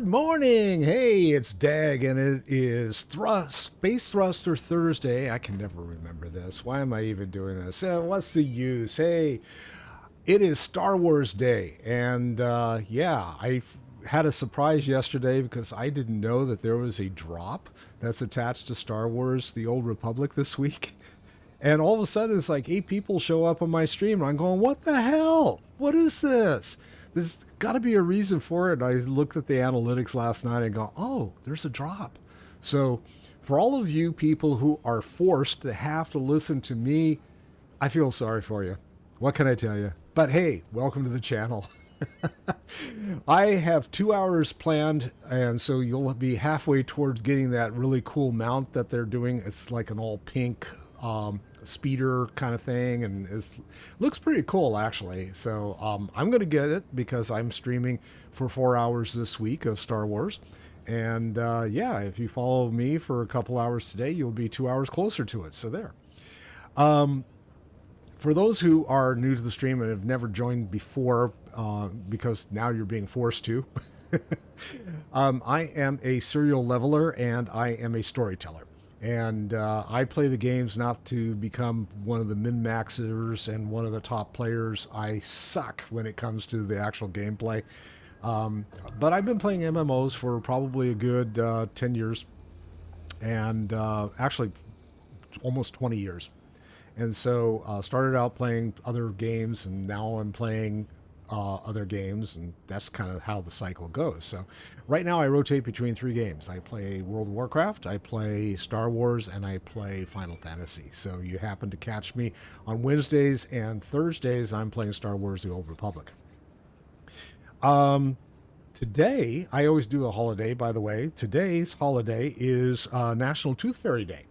morning. Hey, it's Dag, and it is Space Thruster Thursday. I can never remember this. Why am I even doing this? What's the use? Hey, it is Star Wars Day, and I had a surprise yesterday because I didn't know that there was a drop that's attached to Star Wars: The Old Republic this week. And all of a sudden, it's like 8 people show up on my stream, and I'm going, "What the hell? What is this? There's got to be a reason for it." And I looked at the analytics last night and go, "Oh, there's a drop." So, for all of you people who are forced to have to listen to me, I feel sorry for you. What can I tell you? But hey, welcome to the channel. I have 2 hours planned, and so you'll be halfway towards getting that really cool mount that they're doing. It's like an all pink speeder kind of thing, and it looks pretty cool actually. So I'm going to get it because I'm streaming for 4 hours this week of Star Wars. And if you follow me for a couple hours today, you'll be 2 hours closer to it. So there. For those who are new to the stream and have never joined before, because now you're being forced to, I am a serial leveler and I am a storyteller. And I play the games not to become one of the min-maxers and one of the top players. I suck when it comes to the actual gameplay. But I've been playing MMOs for probably a good 10 years. And actually almost 20 years. And so started out playing other games, and now I'm playing other games, and that's kind of how the cycle goes. So right now I rotate between 3 games. I play World of Warcraft, I play Star Wars, and I play Final Fantasy. So you happen to catch me on Wednesdays and Thursdays. I'm playing Star Wars: The Old Republic. Today, I always do a holiday, by the way. Today's holiday is National Tooth Fairy Day.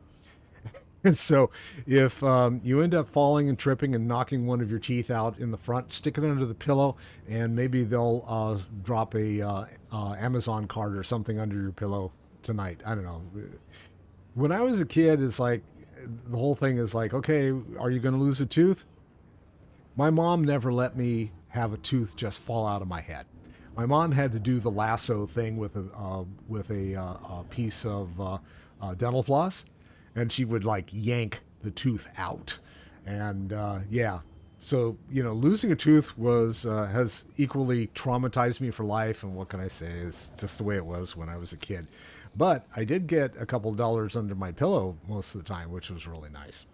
So if you end up falling and tripping and knocking one of your teeth out in the front, stick it under the pillow, and maybe they'll drop a Amazon card or something under your pillow tonight. I don't know. When I was a kid, it's like the whole thing is like, okay, are you going to lose a tooth? My mom never let me have a tooth just fall out of my head. My mom had to do the lasso thing with a piece of dental floss. And she would like yank the tooth out. And so, losing a tooth has equally traumatized me for life. And what can I say? It's just the way it was when I was a kid. But I did get a couple of dollars under my pillow most of the time, which was really nice.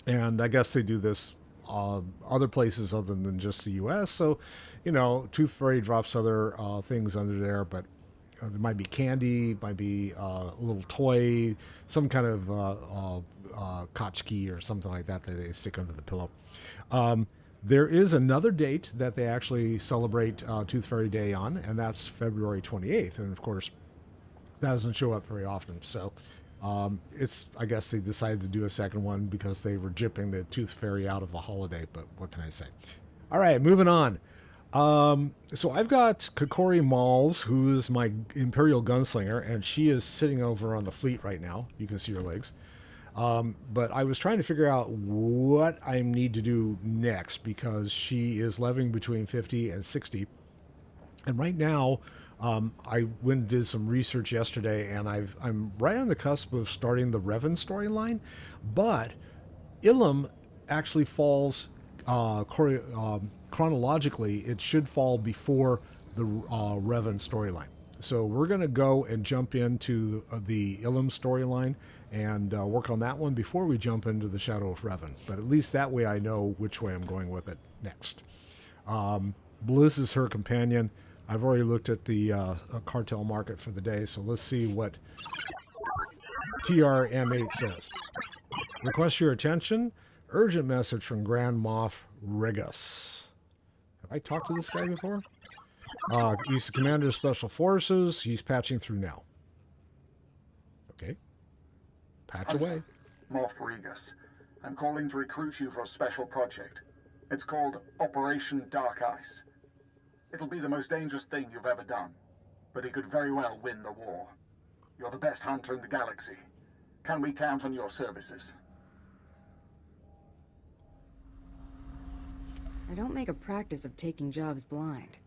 And I guess they do this other places other than just the U.S. So, Tooth Fairy drops other things under there, but there might be candy, might be a little toy, some kind of tchotchke or something like that that they stick under the pillow. There is another date that they actually celebrate Tooth Fairy Day on, and that's February 28th. And of course, that doesn't show up very often. So I guess they decided to do a second one because they were gypping the Tooth Fairy out of the holiday. But what can I say? All right, moving on. So I've got Carcori Molz, who is my Imperial Gunslinger, and she is sitting over on the fleet right now. You can see her legs. But I was trying to figure out what I need to do next because she is leveling between 50 and 60. And right now, I went and did some research yesterday, and I'm right on the cusp of starting the Revan storyline. But Ilum actually falls chronologically, it should fall before the Revan storyline. So we're going to go and jump into the Ilum storyline and work on that one before we jump into the Shadow of Revan. But at least that way I know which way I'm going with it next. Bliss is her companion. I've already looked at the cartel market for the day, so let's see what TRM8 says. Request your attention. Urgent message from Grand Moff Regus. Have I talked to this guy before? He's the commander of Special Forces. He's patching through now. Okay. Patch away. Moff Regus. I'm calling to recruit you for a special project. It's called Operation Dark Ice. It'll be the most dangerous thing you've ever done, but it could very well win the war. You're the best hunter in the galaxy. Can we count on your services? I don't make a practice of taking jobs blind.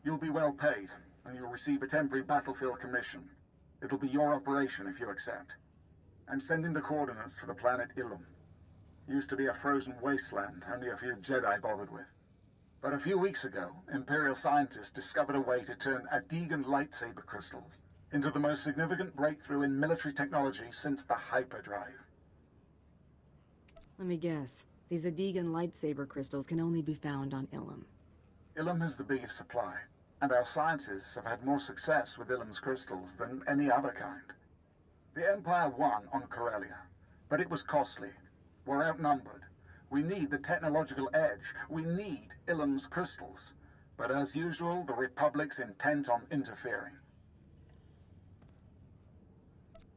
You'll be well paid. and you'll receive a temporary battlefield commission. It'll be your operation if you accept. I'm sending the coordinates for the planet Ilum. Used to be a frozen wasteland only a few Jedi bothered with. But a few weeks ago, Imperial scientists discovered a way to turn Adegan lightsaber crystals into the most significant breakthrough in military technology since the hyperdrive. Let me guess. These Adegan lightsaber crystals can only be found on Ilum. Ilum has the biggest supply, and our scientists have had more success with Ilum's crystals than any other kind. The Empire won on Corellia, but it was costly. We're outnumbered. We need the technological edge. We need Ilum's crystals. But as usual, the Republic's intent on interfering.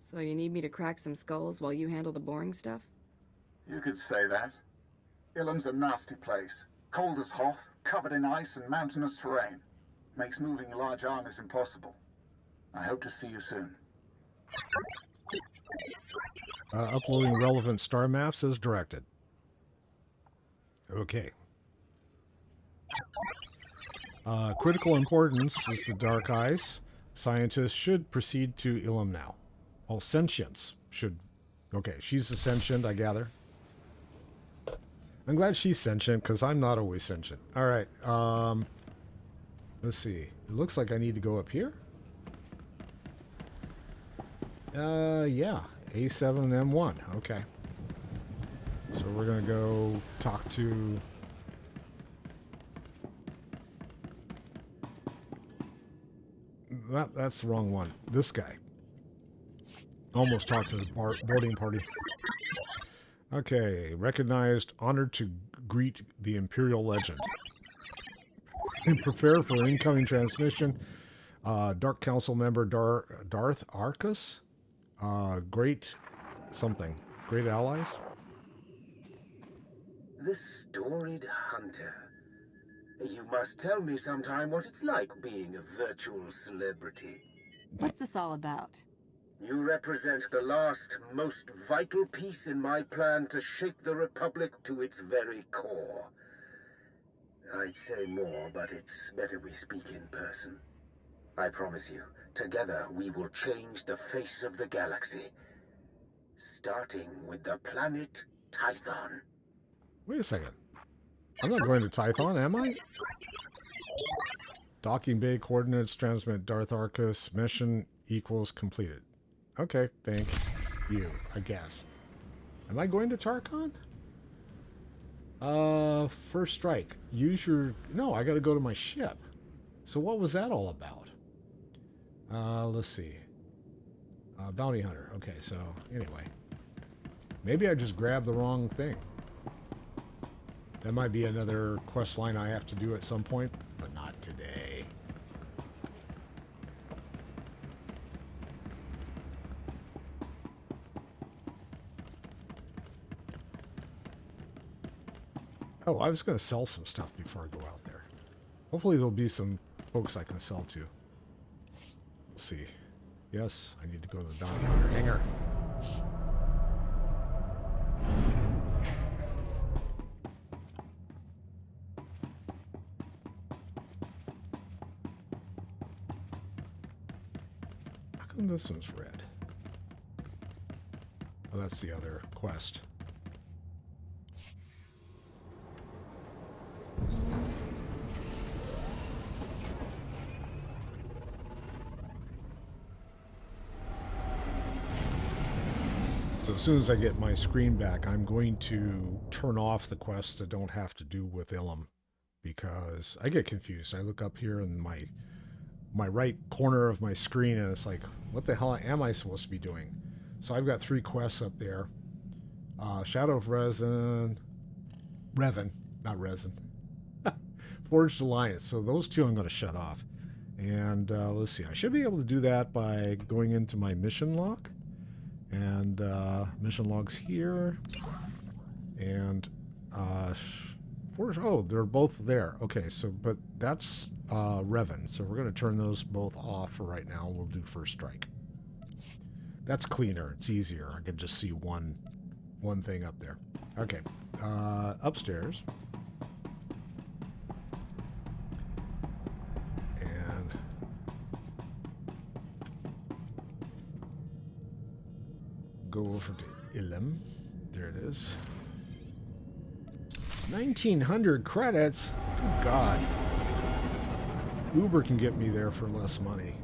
So you need me to crack some skulls while you handle the boring stuff? You could say that. Ilum's a nasty place. Cold as Hoth, covered in ice and mountainous terrain. Makes moving large armies impossible. I hope to see you soon. Uploading relevant star maps as directed. Okay. Critical importance is the dark ice. Scientists should proceed to Ilum now. Oh, sentience should... Okay, she's a sentient, I gather. I'm glad she's sentient, because I'm not always sentient. Alright, let's see. It looks like I need to go up here. Yeah. A7M1. Okay. So we're going to go talk to... That's the wrong one. This guy. Almost talked to the boarding party. Okay. Recognized. Honored to greet the Imperial legend. Prepare for incoming transmission. Dark Council member Darth Arcus. Great something. Great allies. The storied hunter. You must tell me sometime what it's like being a virtual celebrity. What's this all about? You represent the last, most vital piece in my plan to shake the Republic to its very core. I'd say more, but it's better we speak in person. I promise you, together we will change the face of the galaxy. Starting with the planet Tython. Wait a second. I'm not going to Tython, am I? Docking bay coordinates transmit Darth Arcus. Mission equals completed. Okay, thank you, I guess. Am I going to Tarkon? First strike. Use your... No, I gotta go to my ship. So what was that all about? Let's see. Bounty hunter. Okay, so anyway. Maybe I just grabbed the wrong thing. That might be another quest line I have to do at some point, but not today. Oh, I was going to sell some stuff before I go out there. Hopefully there'll be some folks I can sell to. We'll see. Yes, I need to go to the bounty hunter hangar. How come this one's red? Oh, that's the other quest. So as soon as I get my screen back, I'm going to turn off the quests that don't have to do with Ilum, because I get confused. I look up here in my right corner of my screen and it's like, what the hell am I supposed to be doing? So I've got 3 quests up there. Shadow of Revan, not Resin. Forged Alliance. So those 2 I'm going to shut off. And let's see. I should be able to do that by going into my mission log. And mission logs here. And oh, they're both there. Okay, so but that's Revan. So we're going to turn those both off for right now. We'll do first strike. That's cleaner. It's easier. I can just see one thing up there. Okay. Upstairs. go over to Ilum. There it is. 1,900 credits? Good God. Uber can get me there for less money.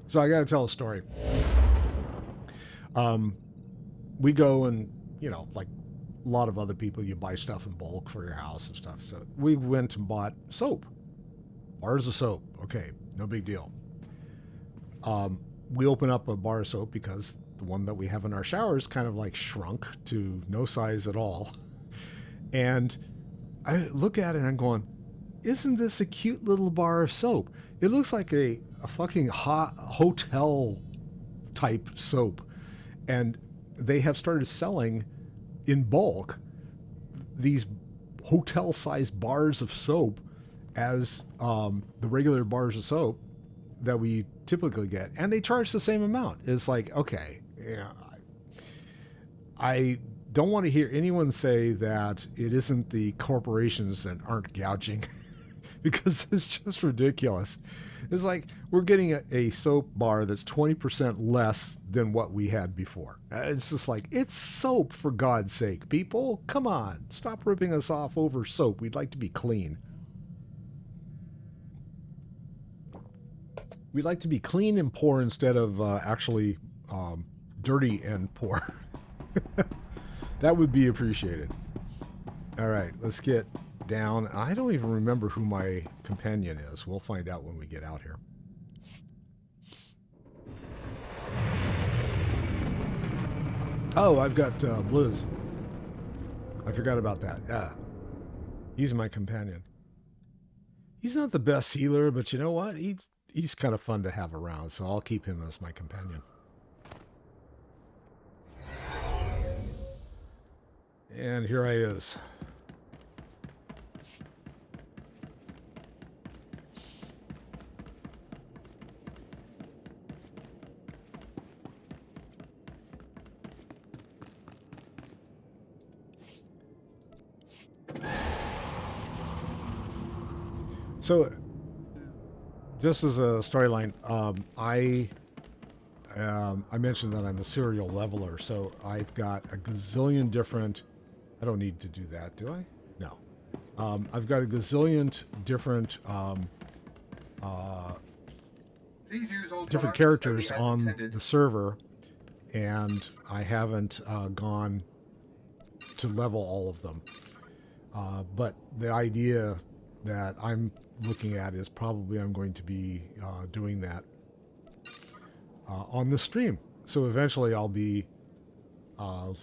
So I got to tell a story. We go and, you know, like a lot of other people, you buy stuff in bulk for your house and stuff. So we went and bought soap. Bars of soap. Okay, no big deal. We open up a bar of soap because the one that we have in our showers kind of like shrunk to no size at all. And I look at it and I'm going, isn't this a cute little bar of soap? It looks like a fucking hot hotel type soap. And they have started selling in bulk these hotel sized bars of soap as the regular bars of soap that we typically get. And they charge the same amount. It's like, okay, you know, I don't want to hear anyone say that it isn't the corporations that aren't gouging because it's just ridiculous. It's like we're getting a soap bar that's 20% less than what we had before. It's just like, it's soap, for God's sake, people. Come on, stop ripping us off over soap. We'd like to be clean. We'd like to be clean and poor instead of actually dirty and poor. That would be appreciated. All right, let's get down. I don't even remember who my companion is. We'll find out when we get out here. Oh, I've got Blizz. I forgot about that. Yeah, he's my companion. He's not the best healer, but you know what? He's kind of fun to have around, so I'll keep him as my companion. And here I is. So, just as a storyline, I mentioned that I'm a serial leveler, so I've got a gazillion different. I don't need to do that, do I? No. I've got a gazillion different different characters on the server, and I haven't gone to level all of them. But the idea that I'm looking at is probably I'm going to be doing that on the stream. So eventually I'll be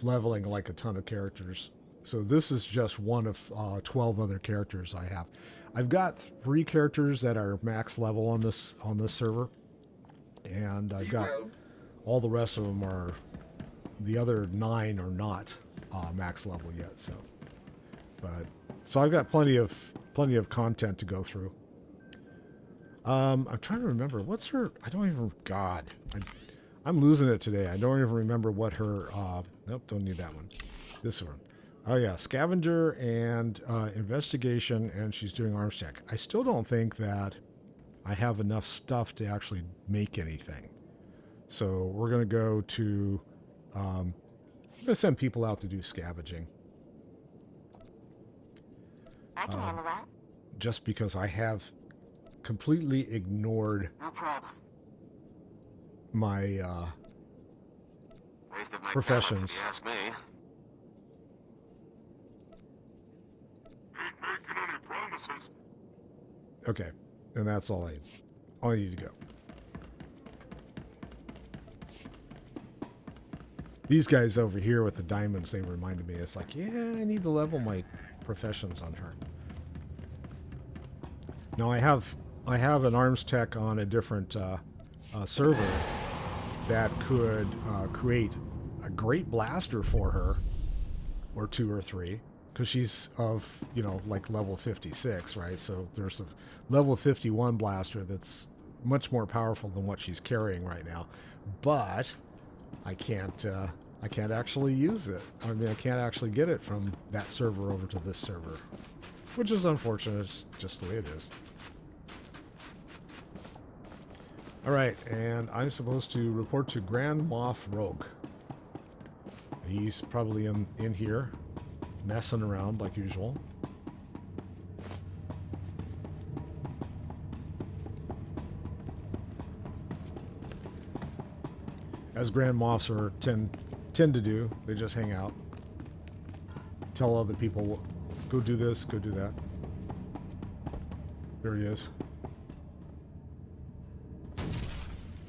leveling like a ton of characters. So this is just one of 12 other characters I have. I've got 3 characters that are max level on this server, and I've got all the rest of them are, the other 9 are not max level yet. So I've got plenty of content to go through. I'm trying to remember what's her. I don't even. God, I'm losing it today. I don't even remember what her. Nope, don't need that one. This one. Oh yeah, scavenger and investigation, and she's doing arms check. I still don't think that I have enough stuff to actually make anything. So we're gonna go to. I'm gonna send people out to do scavenging. I can handle that. Just because I have completely ignored No problem. my Waste of my professions. talents, if you ask me. Ain't making any promises. Okay, and that's all I need to go. These guys over here with the diamonds, they reminded me. It's like, yeah, I need to level my professions on her. Now I have an arms tech on a different server that could create a great blaster for her, or 2 or 3, because she's of, you know, like level 56, right? So there's a level 51 blaster that's much more powerful than what she's carrying right now, but I can't actually use it. I mean, I can't actually get it from that server over to this server, which is unfortunate. It's just the way it is. All right, and I'm supposed to report to Grand Moff Rogue. He's probably in here, messing around like usual. As Grand Moffs are tend to do, they just hang out. Tell other people, go do this, go do that. There he is.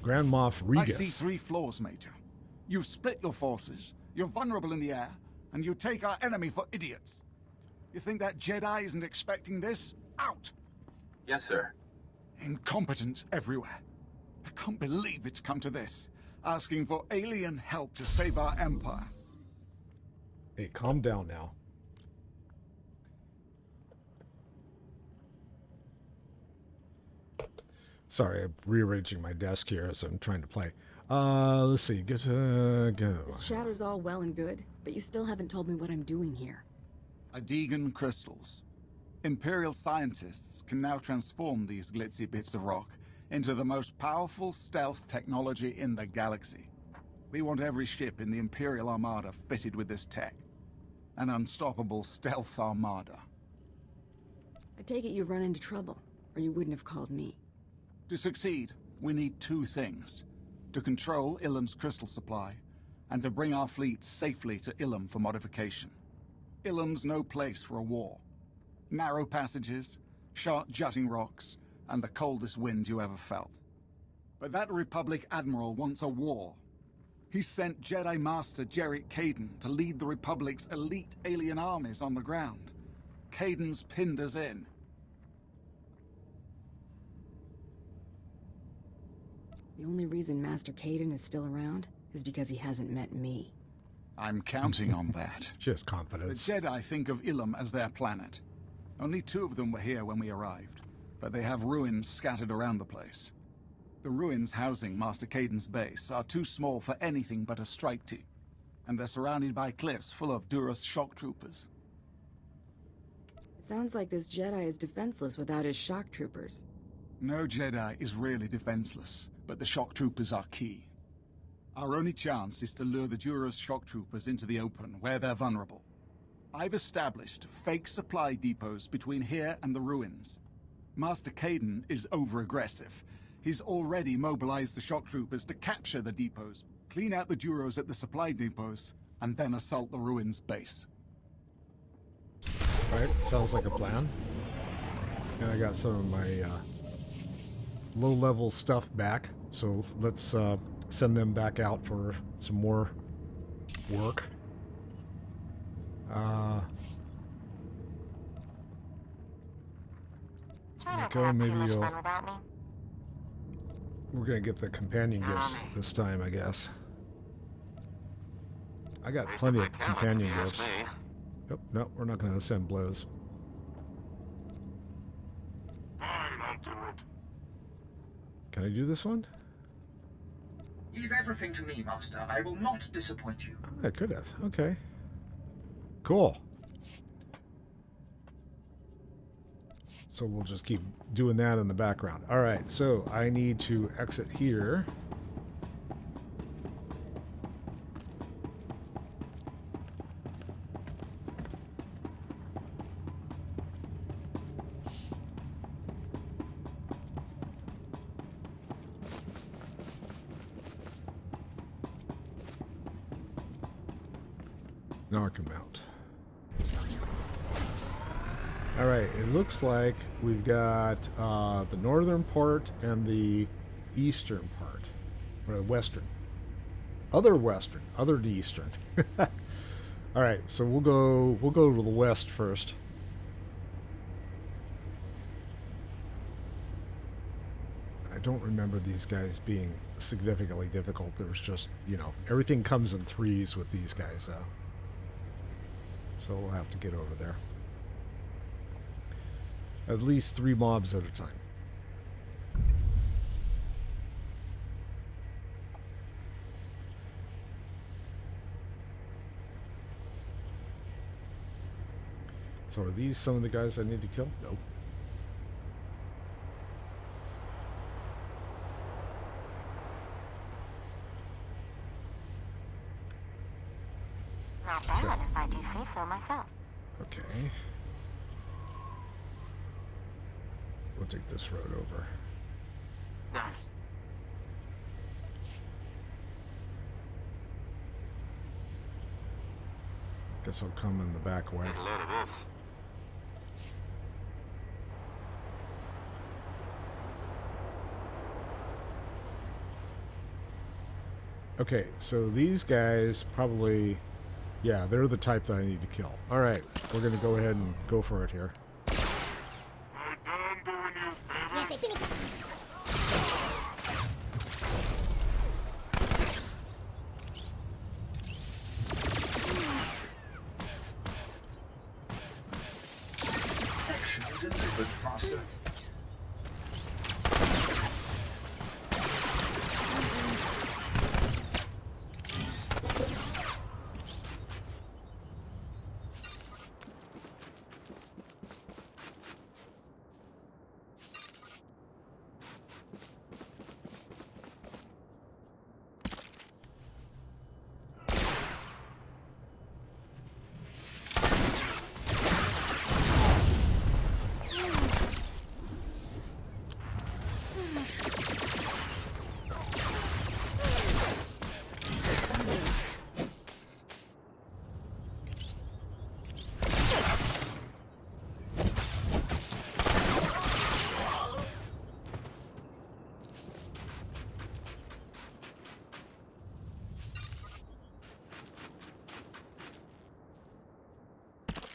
Grand Moff Regus. I see 3 flaws, Major. You've split your forces, you're vulnerable in the air, and you take our enemy for idiots. You think that Jedi isn't expecting this? Out! Yes, sir. Incompetence everywhere. I can't believe it's come to this. Asking for alien help to save our empire. Hey, calm down now. Sorry, I'm rearranging my desk here as I'm trying to play. Let's see. Go. This chatter's all well and good, but you still haven't told me what I'm doing here. Adegan crystals. Imperial scientists can now transform these glitzy bits of rock into the most powerful stealth technology in the galaxy. We want every ship in the Imperial Armada fitted with this tech. An unstoppable stealth armada. I take it you've run into trouble, or you wouldn't have called me. To succeed, we need 2 things. To control Ilum's crystal supply, and to bring our fleet safely to Ilum for modification. Ilum's no place for a war. Narrow passages, sharp jutting rocks, and the coldest wind you ever felt. But that Republic Admiral wants a war. He sent Jedi Master Jarek Kaden to lead the Republic's elite alien armies on the ground. Kaden's pinned us in. The only reason Master Kaden is still around is because he hasn't met me. I'm counting on that. Just The confidence. Jedi think of Ilum as their planet. Only 2 of them were here when we arrived, but they have ruins scattered around the place. The ruins housing Master Kaden's base are too small for anything but a strike team, and they're surrounded by cliffs full of Duras shock troopers. It sounds like this Jedi is defenseless without his shock troopers. No Jedi is really defenseless, but the shock troopers are key. Our only chance is to lure the Duras shock troopers into the open, where they're vulnerable. I've established fake supply depots between here and the ruins. Master Kaden is over-aggressive. He's already mobilized the shock troopers to capture the depots, clean out the Duros at the supply depots, and then assault the ruins base. Right, sounds like a plan. And I got some of my low-level stuff back, so let's send them back out for some more work. Try not to go, have too maybe much you'll- fun without me. We're gonna get the companion gifts this time, I guess. I got Waste plenty my of talents, companion if you ask gifts. me. Nope, no, we're not gonna send blows. Fine, I'll do it. Can I do this one? Leave everything to me, Master. I will not disappoint you. I could have. Okay. Cool. So we'll just keep doing that in the background. All right, so I need to exit here. Now I can mount. All right, it looks like we've got the northern part and the eastern part, or the western. Other eastern. All right, so we'll go to the west first. I don't remember these guys being significantly difficult. There was just, everything comes in threes with these guys, though. So we'll have to get over there. At least 3 mobs at a time. So are these some of the guys I need to kill? Nope. Not bad, if I do say so myself. Okay. We'll take this road over. Guess I'll come in the back way. Get a load of this. Okay, so these guys probably, yeah, they're the type that I need to kill. All right, we're going to go ahead and go for it here. I done doing you a favor. Action delivered, Master.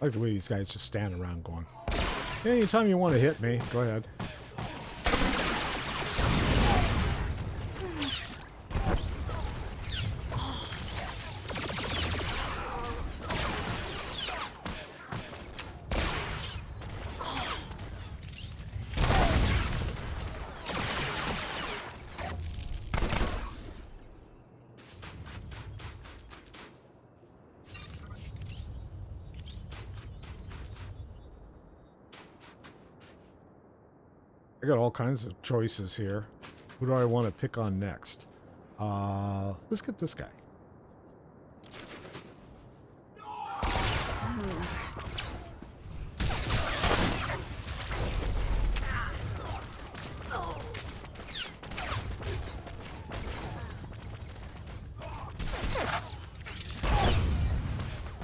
I like the way these guys just stand around going, anytime you want to hit me, go ahead. I got all kinds of choices here. Who do I want to pick on next? Let's get this guy.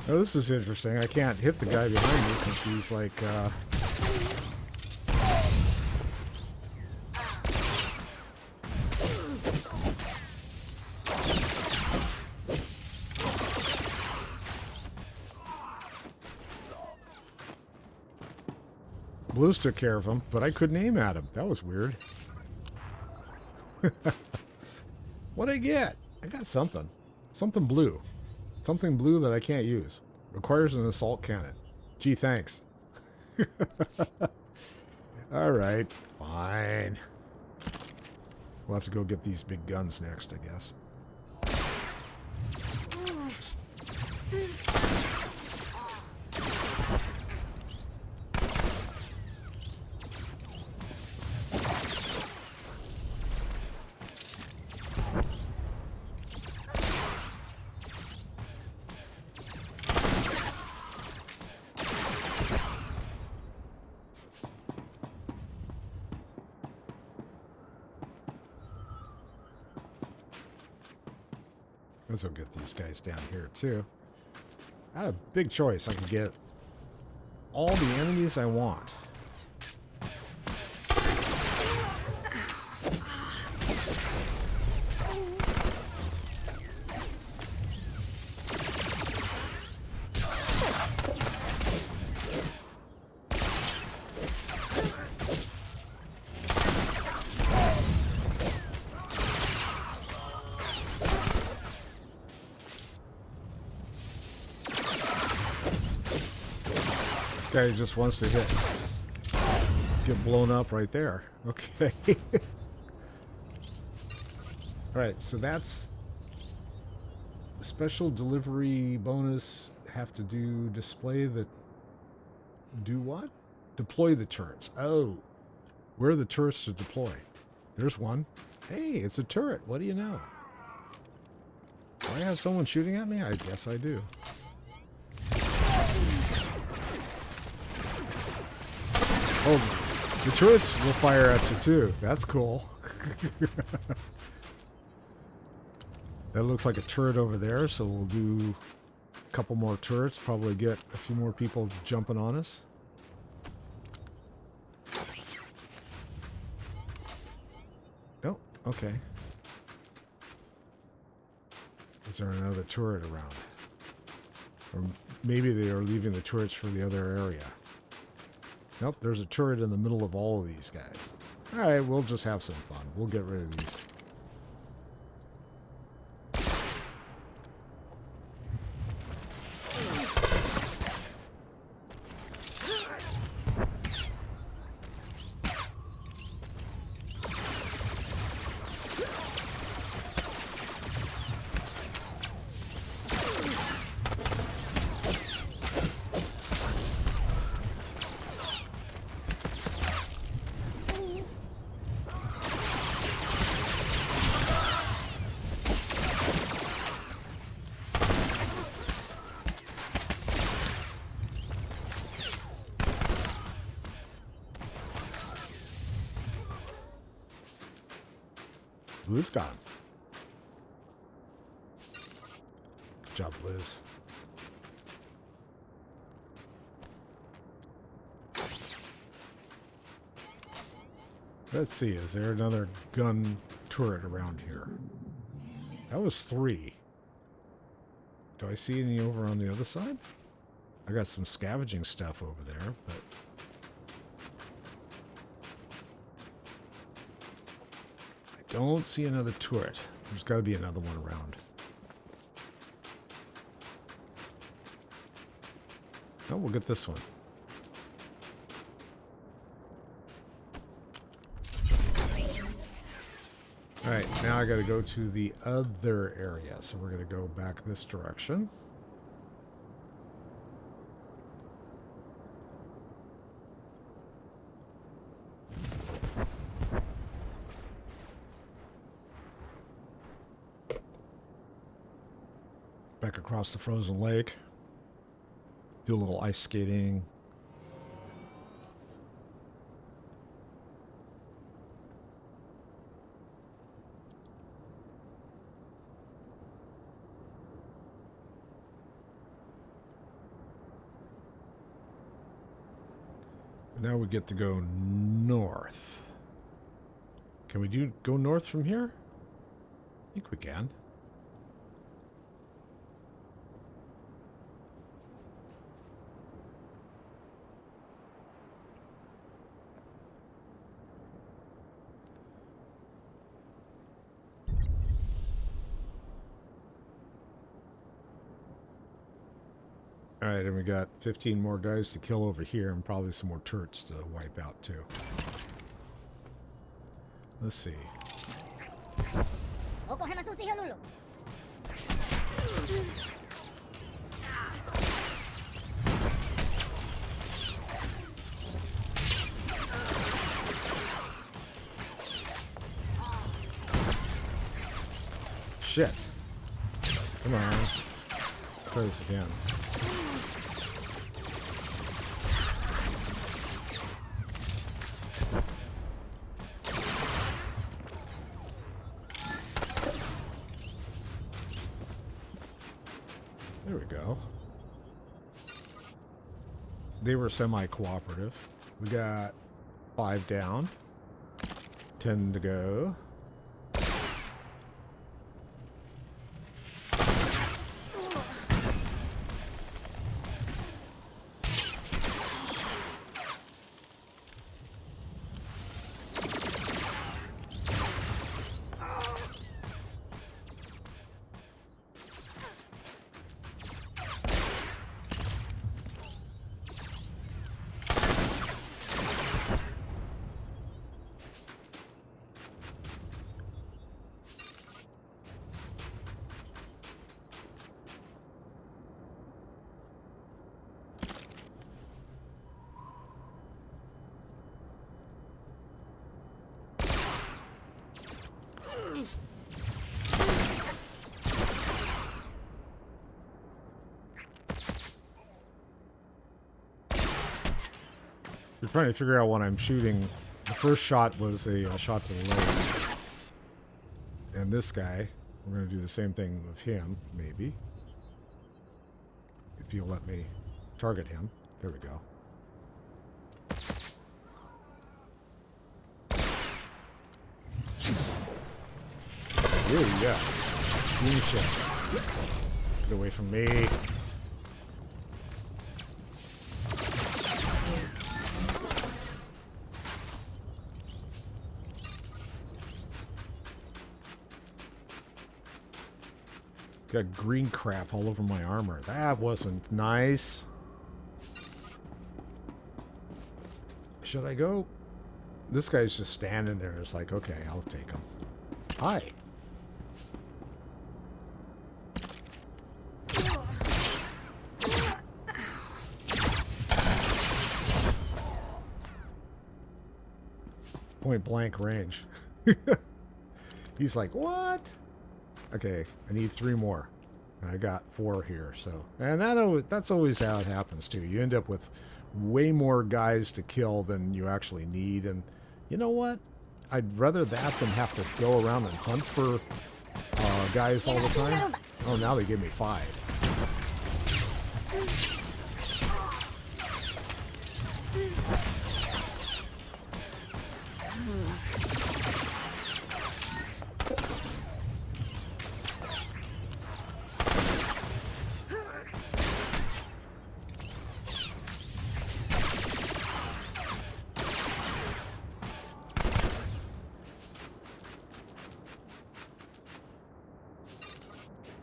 Oh, this is interesting. I can't hit the guy behind me because he's like, Blues took care of him, but I couldn't aim at him. That was weird. What'd I get? I got something. Something blue. Something blue that I can't use. Requires an assault cannon. Gee, thanks. Alright, fine. We'll have to go get these big guns next, I guess. Let's go get these guys down here too. I had a big choice. I could get all the enemies I want. Guy just wants to get blown up right there. Okay. All right, so that's special delivery bonus. Have to do display the do what? Deploy the turrets. Oh, where are the turrets to deploy? There's one. Hey, it's a turret. What do you know? Do I have someone shooting at me? I guess I do. Oh, the turrets will fire at you too. That's cool. That looks like a turret over there, so we'll do a couple more turrets, probably get a few more people jumping on us. Oh, okay. Is there another turret around? Or maybe they are leaving the turrets for the other area. Nope, there's a turret in the middle of all of these guys. Alright, we'll just have some fun. We'll get rid of these. Liz got him. Good job, Liz. Let's see, is there another gun turret around here? That was 3. Do I see any over on the other side? I got some scavenging stuff over there, but... don't see another turret. There's got to be another one around. Oh, we'll get this one. Alright, now I got to go to the other area. So we're going to go back this direction. Back across the frozen lake. Do a little ice skating. Now we get to go north. Can we go north from here? I think we can. Alright, and we got 15 more guys to kill over here and probably some more turrets to wipe out too. Let's see. Shit. Come on. Try this again. There we go. They were semi-cooperative. We got 5 down. 10 to go. You're trying to figure out what I'm shooting. The first shot was a shot to the legs. And this guy, we're going to do the same thing with him, maybe. If you'll let me target him. There we go. Ooh, yeah. Green shit. Get away from me. Got green crap all over my armor. That wasn't nice. Should I go? This guy's just standing there. It's like, okay, I'll take him. Hi. Point blank range. He's like, what? Okay, I need 3 more. And I got 4 here, so. And that's always how it happens, too. You end up with way more guys to kill than you actually need. And you know what? I'd rather that than have to go around and hunt for guys all the time. Oh, now they give me 5.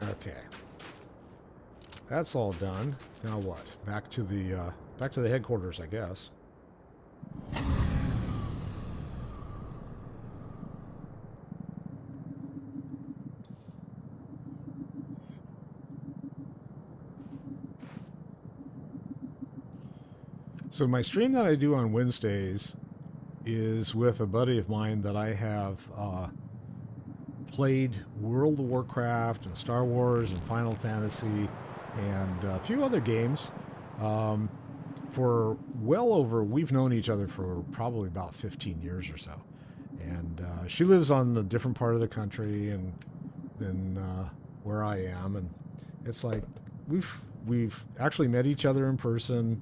Okay, that's all done. Now what? Back to the headquarters, I guess. So my stream that I do on Wednesdays is with a buddy of mine that I have played World of Warcraft and Star Wars and Final Fantasy and a few other games for well over, we've known each other for probably about 15 years or so. And she lives on a different part of the country and than where I am. And it's like we've actually met each other in person.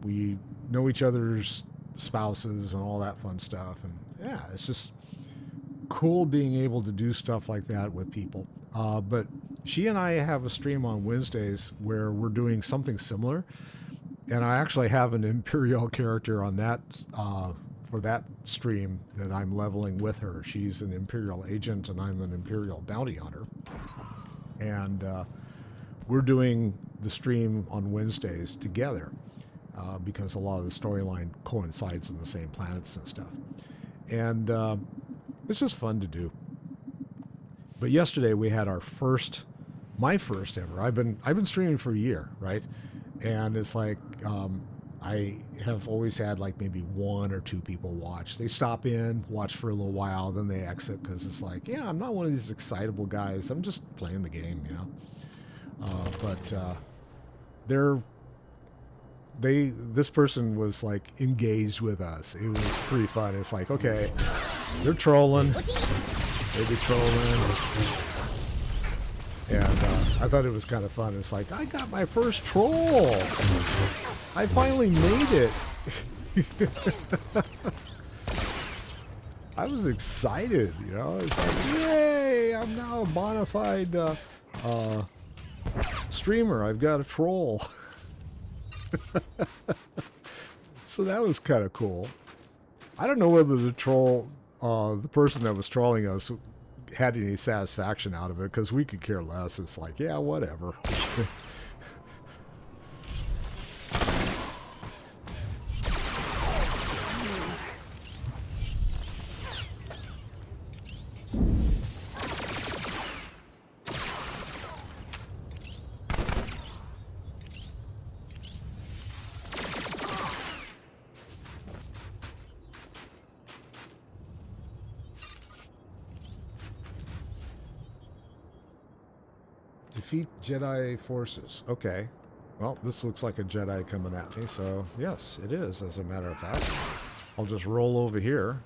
We know each other's spouses and all that fun stuff. And yeah, it's just cool being able to do stuff like that with people. But she and I have a stream on Wednesdays where we're doing something similar. And I actually have an Imperial character on that, for that stream that I'm leveling with her. She's an Imperial agent and I'm an Imperial bounty hunter. And we're doing the stream on Wednesdays together because a lot of the storyline coincides in the same planets and stuff. And it's just fun to do. But yesterday we had my first ever. I've been streaming for a year, right? And it's like I have always had like maybe 1 or 2 people watch. They stop in, watch for a little while, then they exit because it's like, yeah, I'm not one of these excitable guys. I'm just playing the game, you know. This person was like engaged with us. It was pretty fun. It's like, okay, they're trolling. They be trolling. And I thought it was kind of fun. It's like, I got my first troll. I finally made it. I was excited, you know. It's like, yay, I'm now a bona fide streamer. I've got a troll. So that was kind of cool. I don't know whether the troll, the person that was trolling us, had any satisfaction out of it, because we could care less. It's like, yeah, whatever. Defeat Jedi forces. Okay. Well, this looks like a Jedi coming at me, so yes, it is, as a matter of fact. I'll just roll over here.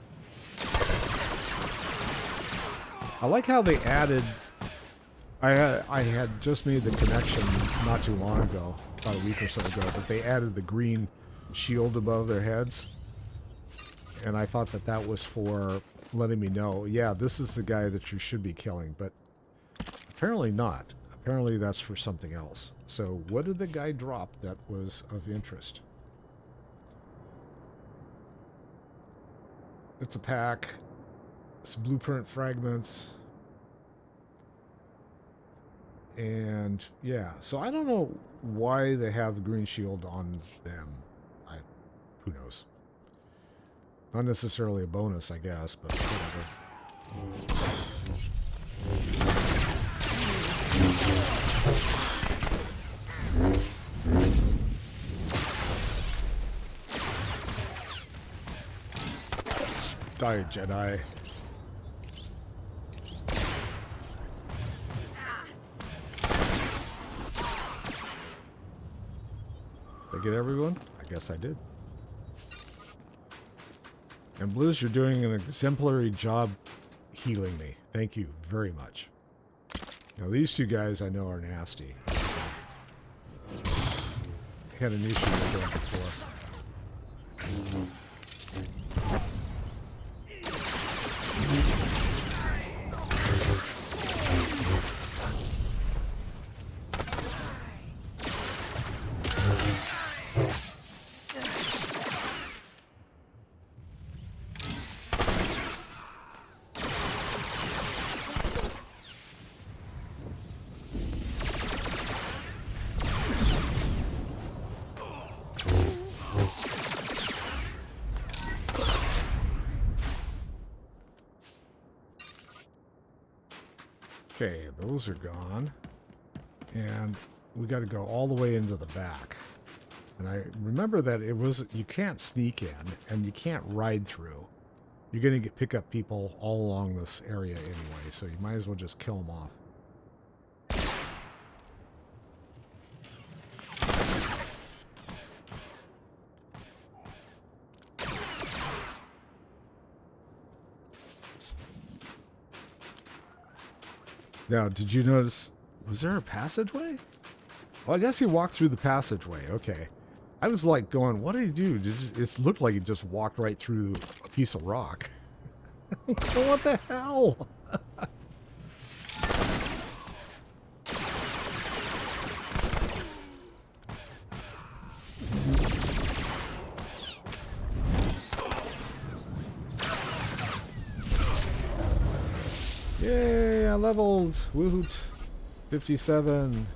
I like how they added... I had just made the connection not too long ago, about a week or so ago, but they added the green shield above their heads. And I thought that that was for letting me know, yeah, this is the guy that you should be killing, but apparently not. Apparently that's for something else. So what did the guy drop that was of interest? It's a pack. It's blueprint fragments. And yeah, so I don't know why they have the green shield on them. Who knows? Not necessarily a bonus, I guess, but whatever. Die, Jedi. Did I get everyone? I guess I did. And Blues, you're doing an exemplary job healing me. Thank you very much. Now, these two guys I know are nasty. Had an issue with them before. Okay, those are gone. And we got to go all the way into the back. And I remember that it was, you can't sneak in and you can't ride through. You're going to pick up people all along this area anyway, so you might as well just kill them off. Now, did you notice, was there a passageway? Well, I guess he walked through the passageway. Okay. I was like going, what did he do? It looked like he just walked right through a piece of rock. What the hell? Yay, I leveled. Woot. 57.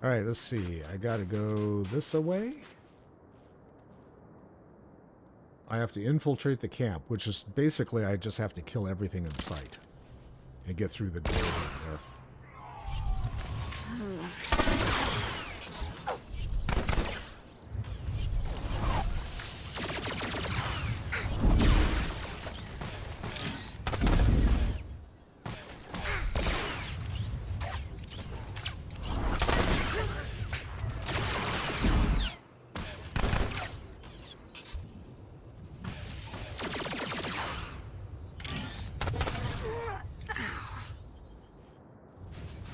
Alright, let's see. I gotta go this way. I have to infiltrate the camp, which is basically I just have to kill everything in sight. And get through the doors over there.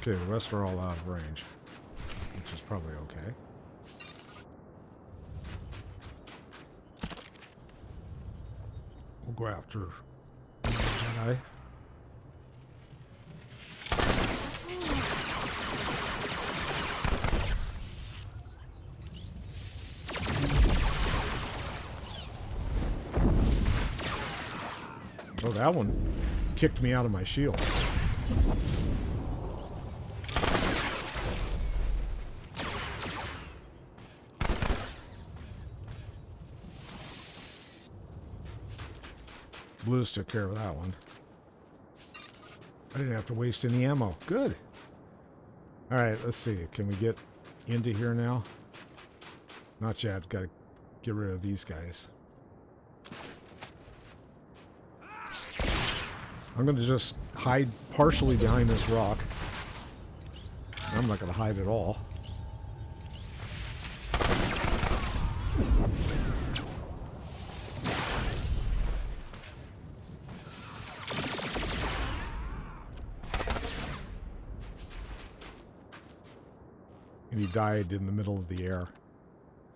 Okay, the rest are all out of range, which is probably okay. We'll go after Jedi. Oh, that one kicked me out of my shield. Blues took care of that one. I didn't have to waste any ammo. Good. Alright, let's see. Can we get into here now? Not yet. Gotta get rid of these guys. I'm gonna just hide partially behind this rock. I'm I'm not going to hide at all. And he died in the middle of the air.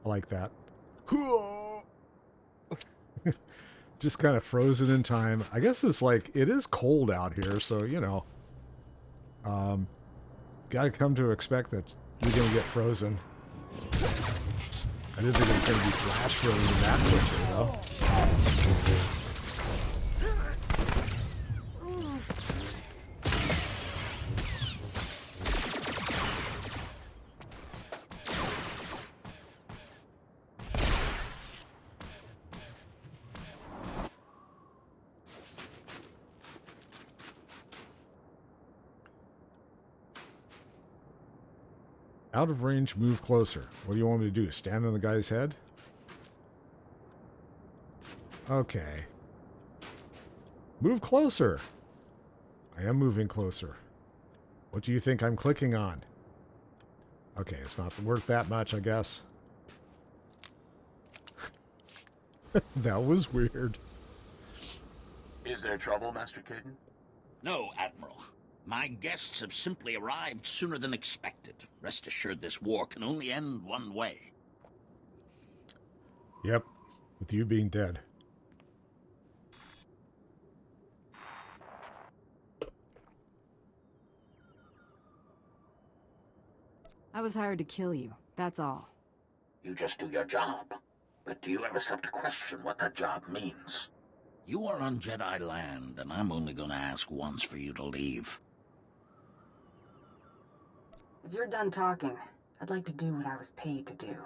I like that. Just kind of frozen in time. I guess it's like, it is cold out here, so, you know. Gotta come to expect that you're going to get frozen. I didn't think it was going to be flash frozen that quickly, though. Out of range, move closer. What do you want me to do? Stand on the guy's head? Okay. Move closer. I am moving closer. What do you think I'm clicking on? Okay, it's not worth that much, I guess. That was weird. Is there trouble, Master Caden? No, Admiral. My guests have simply arrived sooner than expected. Rest assured this war can only end one way. Yep, with you being dead. I was hired to kill you, that's all. You just do your job. But do you ever stop to question what that job means? You are on Jedi land, and I'm only going to ask once for you to leave. If you're done talking, I'd like to do what I was paid to do.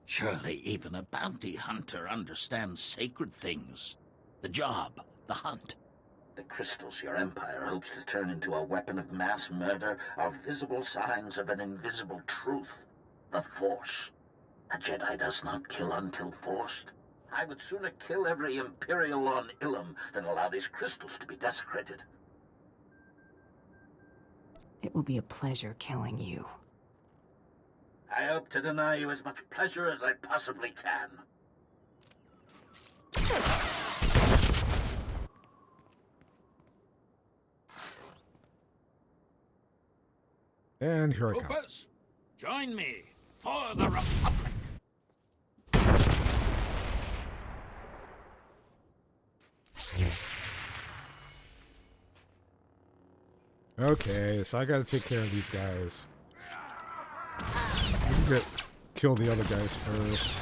Surely even a bounty hunter understands sacred things. The job, the hunt. The crystals your empire hopes to turn into a weapon of mass murder are visible signs of an invisible truth. The Force. A Jedi does not kill until forced. I would sooner kill every Imperial on Ilum than allow these crystals to be desecrated. It will be a pleasure killing you. I hope to deny you as much pleasure as I possibly can. And here I come. Troopers, join me for the Republic. Okay, so I gotta take care of these guys. Kill the other guys first.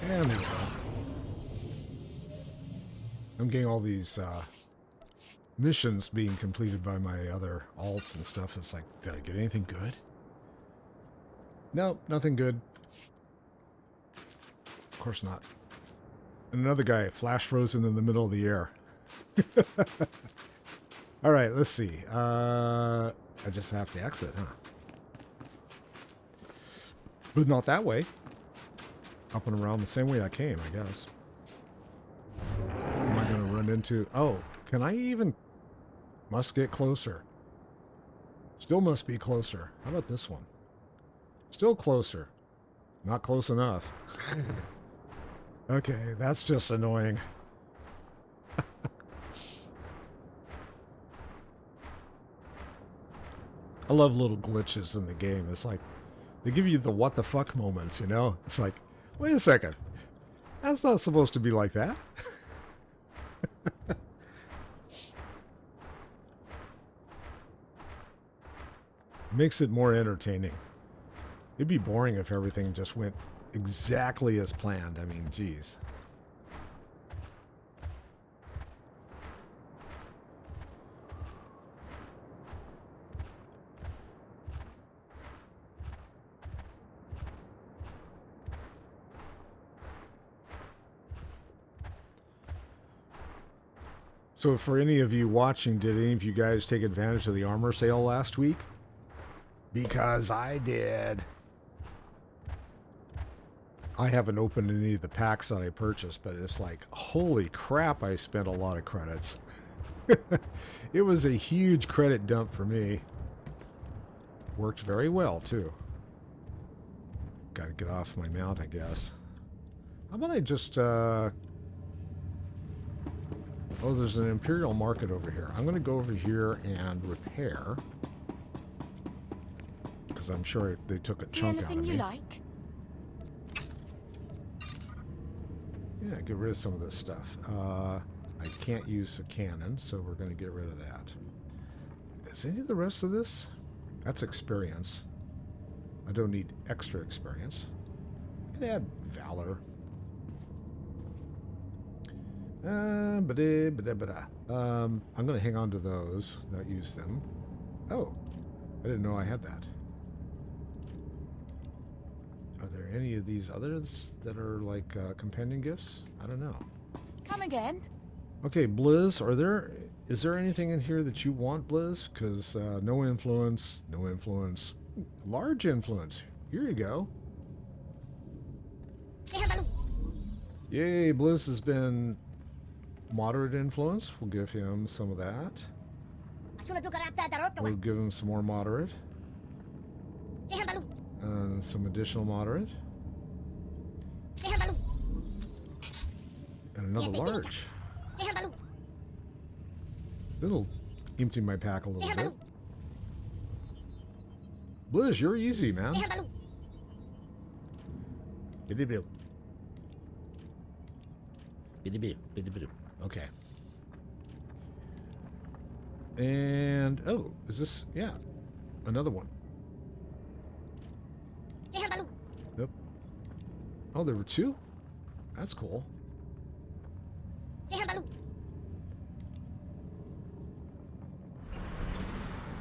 And there we go. I'm getting all these missions being completed by my other alts and stuff. It's like, did I get anything good? No, nothing good. Of course not. And another guy flash frozen in the middle of the air. All right, let's see. I just have to exit, huh? But not that way. Up and around the same way I came, I guess. Am I going to run into... Oh, can I even... Must get closer. Still must be closer. How about this one? Still closer. Not close enough. Okay, that's just annoying. I love little glitches in the game. It's like, They give you the what the fuck moments, you know? It's like, wait a second. That's not supposed to be like that. Makes it more entertaining. It'd be boring if everything just went exactly as planned. I mean, geez. So for any of you watching, did any of you guys take advantage of the armor sale last week? Because I did. I haven't opened any of the packs that I purchased, but it's like, holy crap, I spent a lot of credits. It was a huge credit dump for me. Worked very well, too. Gotta get off my mount, I guess. How about I just, Oh, there's an Imperial market over here. I'm going to go over here and repair. Because I'm sure they took a chunk out of me. You like? Yeah, get rid of some of this stuff. I can't use a cannon, so we're going to get rid of that. Is any of the rest of this? That's experience. I don't need extra experience. I can add Valor. I'm going to hang on to those, not use them. Oh, I didn't know I had that. Are there any of these others that are like companion gifts? I don't know. Come again? Okay, Blizz, is there anything in here that you want, Blizz? Because no influence, no influence. Large influence. Here you go. Yay, Blizz has been moderate influence. We'll give him some of that. We'll give him some more moderate. And some additional moderate. And another large. This'll empty my pack a little bit. Blizz, you're easy, man. Okay. And, oh, is this, yeah, another one. Yep. Oh, there were two? That's cool.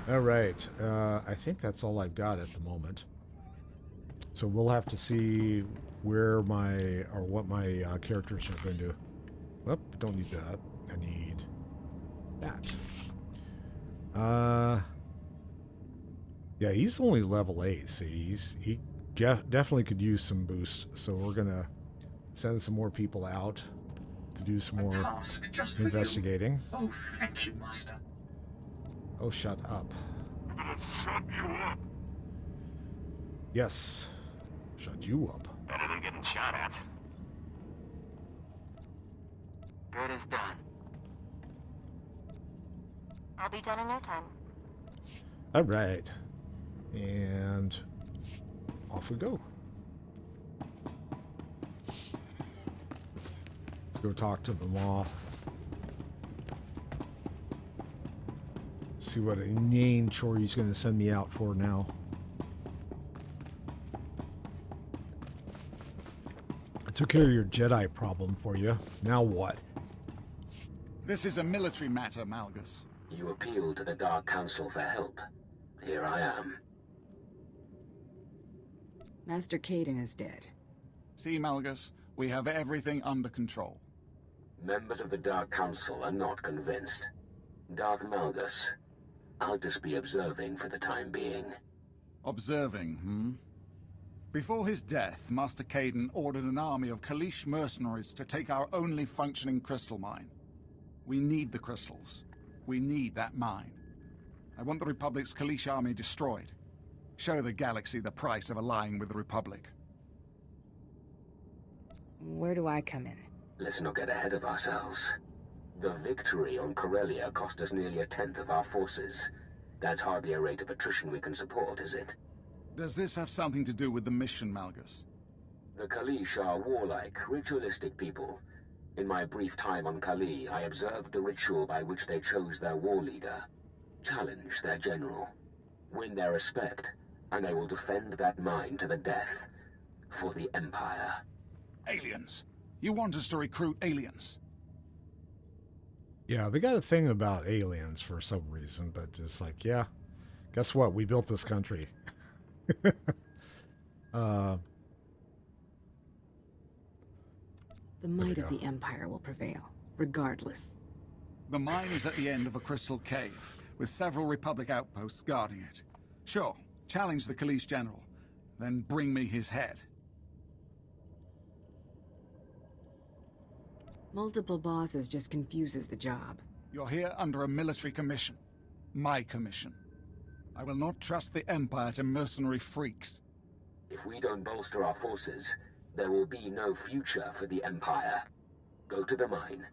All right. I think that's all I've got at the moment. So we'll have to see where what my characters are going to. Whoop, don't need that. I need that. Yeah, he's only level 8. See, he definitely could use some boost. So we're gonna send some more people out to do some more investigating. Oh, thank you, Master. Oh, shut up. I'm gonna shut you up. Yes, shut you up. Better than getting shot at. Good is done. I'll be done in no time. All right, and off we go. Let's go talk to them all. See what inane chore he's going to send me out for now. I took care of your Jedi problem for you. Now what? This is a military matter, Malgus. You appeal to the Dark Council for help. Here I am. Master Caden is dead. See, Malgus, we have everything under control. Members of the Dark Council are not convinced. Darth Malgus, I'll just be observing for the time being. Observing, hmm? Before his death, Master Caden ordered an army of Kalish mercenaries to take our only functioning crystal mine. We need the crystals. We need that mine. I want the Republic's Kalish army destroyed. Show the galaxy the price of allying with the Republic. Where do I come in? Let's not get ahead of ourselves. The victory on Corellia cost us nearly 1/10 of our forces. That's hardly a rate of attrition we can support, is it? Does this have something to do with the mission, Malgus? The Kalish are warlike, ritualistic people. In my brief time on Kali, I observed the ritual by which they chose their war leader. Challenge their general. Win their respect, and they will defend that mine to the death. For the Empire. Aliens. You want us to recruit aliens? Yeah, they got a thing about aliens for some reason, but it's like, yeah, guess what? We built this country. The might of the Empire will prevail, regardless. The mine is at the end of a crystal cave, with several Republic outposts guarding it. Sure, challenge the Kalish General, then bring me his head. Multiple bosses just confuses the job. You're here under a military commission. My commission. I will not trust the Empire to mercenary freaks. If we don't bolster our forces, there will be no future for the Empire. Go to the mine,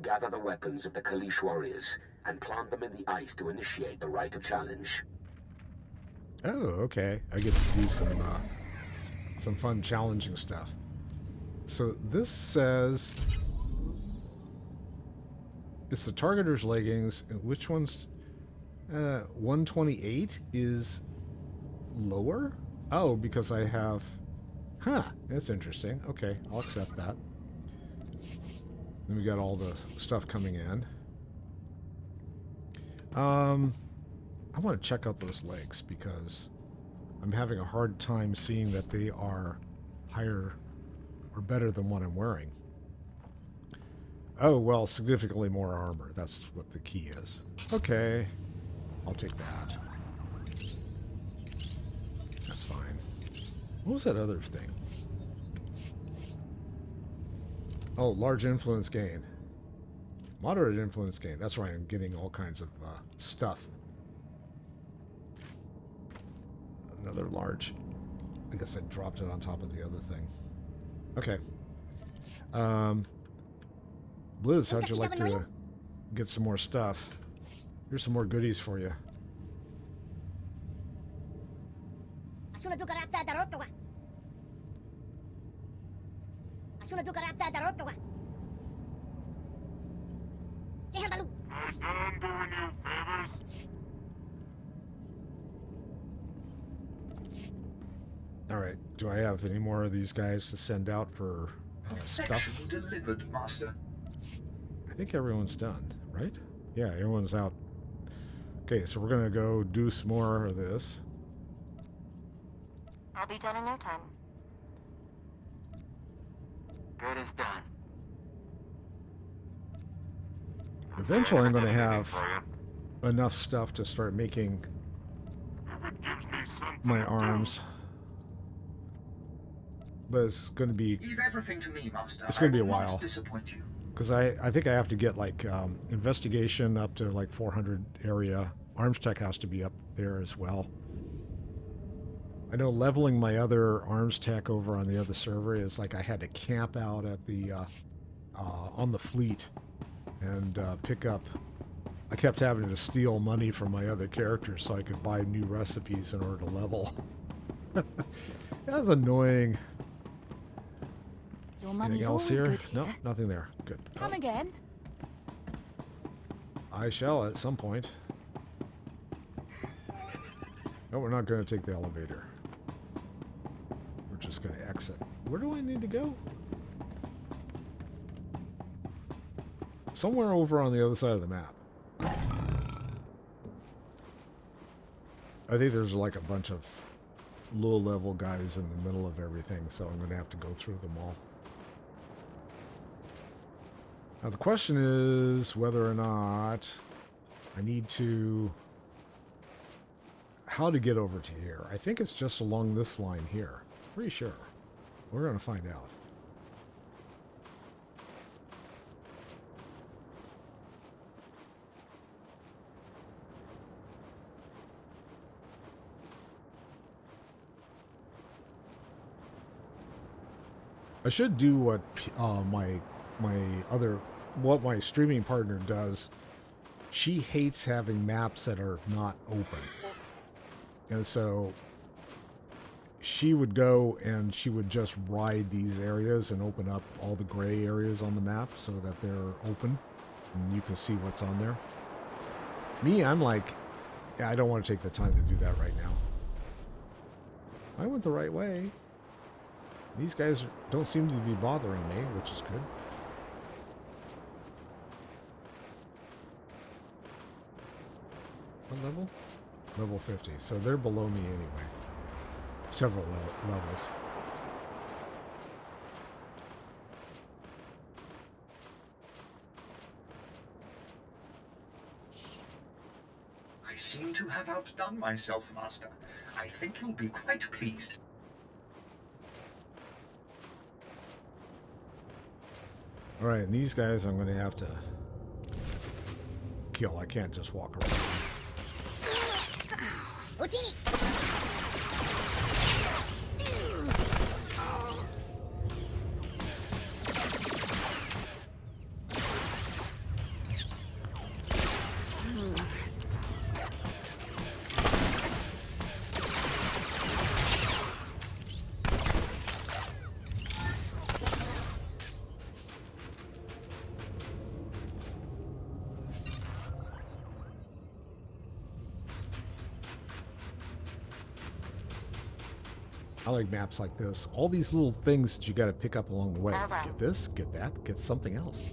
gather the weapons of the Kalish warriors, and plant them in the ice to initiate the rite of challenge. Oh, okay. I get to do some fun challenging stuff. So this says it's the targeter's leggings. Which one's 128 is lower? Oh, because I have... Huh, that's interesting. Okay, I'll accept that. Then we got all the stuff coming in. I want to check out those legs because I'm having a hard time seeing that they are higher or better than what I'm wearing. Oh, well, significantly more armor. That's what the key is. Okay, I'll take that. That's fine. What was that other thing? Oh, large influence gain. Moderate influence gain. That's right, I'm getting all kinds of stuff. Another large. I guess I dropped it on top of the other thing. Okay. Blizz, how'd you like to get some more stuff? Here's some more goodies for you. I'm doing you favors. Alright, do I have any more of these guys to send out for stuff? Perfection delivered, Master. I think everyone's done, right? Yeah, everyone's out. Okay, so we're gonna go do some more of this. I'll be done in no time. Good as done. Eventually I'm gonna have enough stuff to start making If it gives me something my to do. arms. But it's gonna be... Leave everything to me, Master. It's gonna be a I will while. not disappoint you. Because I think I have to get like investigation up to like 400 area. Arms tech has to be up there as well. I know leveling my other arms tech over on the other server is like I had to camp out at the on the fleet and pick up. I kept having to steal money from my other characters so I could buy new recipes in order to level. That was annoying. Your Anything money's else always here? good here. No, nothing there. Good. Come again. I shall at some point. No, we're not going to take the elevator. We're just going to exit. Where do I need to go? Somewhere over on the other side of the map. I think there's like a bunch of low-level guys in the middle of everything, so I'm going to have to go through them all. Now the question is whether or not I need to... How to get over to here. I think it's just along this line here. Pretty sure. We're going to find out. I should do what what my streaming partner does. She hates having maps that are not open. And so she would go and she would just ride these areas and open up all the gray areas on the map so that they're open and you can see what's on there. Me, I'm like, yeah, I don't want to take the time to do that right now. I went the right way. These guys don't seem to be bothering me, which is good. What level? Level 50. So they're below me anyway. Several levels. I seem to have outdone myself, Master. I think you'll be quite pleased. Alright, and these guys I'm going to have to kill. I can't just walk around. I like maps like this. All these little things that you got to pick up along the way. Get this, get that, get something else.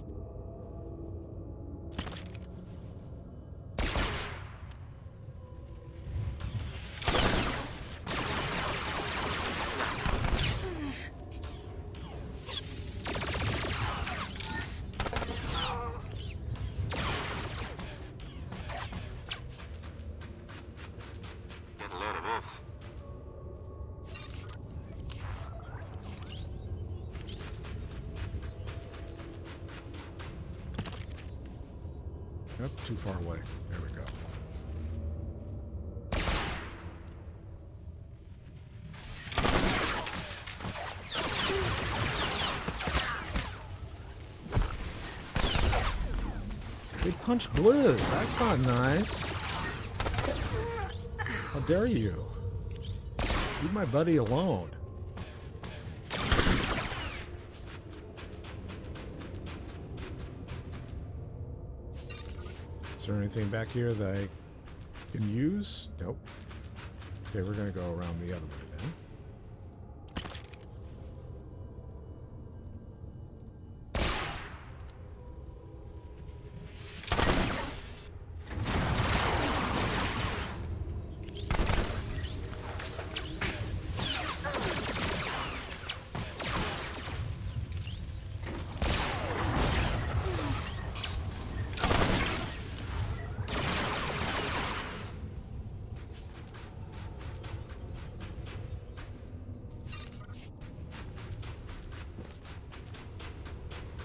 Get a load of this. Yep, too far away. There we go. They punch blues. That's not nice. How dare you? Leave my buddy alone. Is there anything back here that I can use? Nope. Okay, we're going to go around the other way then.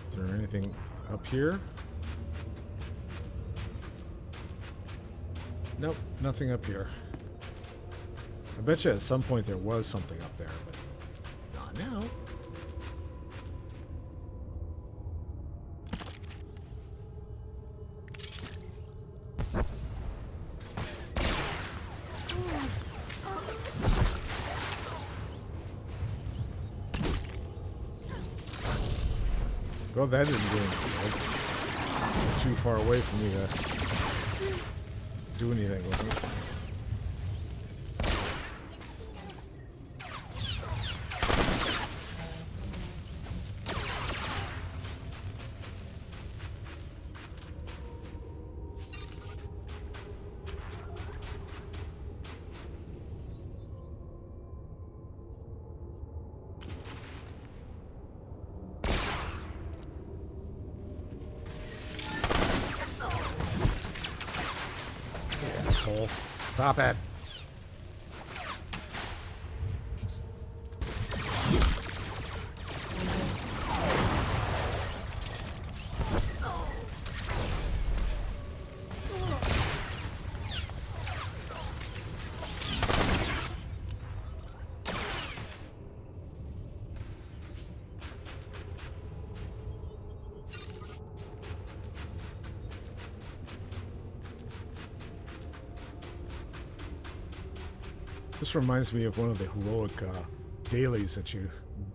Is there anything up here? Nope, nothing up here. I bet you at some point there was something up there, but not now. Well, that didn't do anything. It's too far away for me to do anything with it. Asshole. Stop it. This reminds me of one of the heroic dailies that you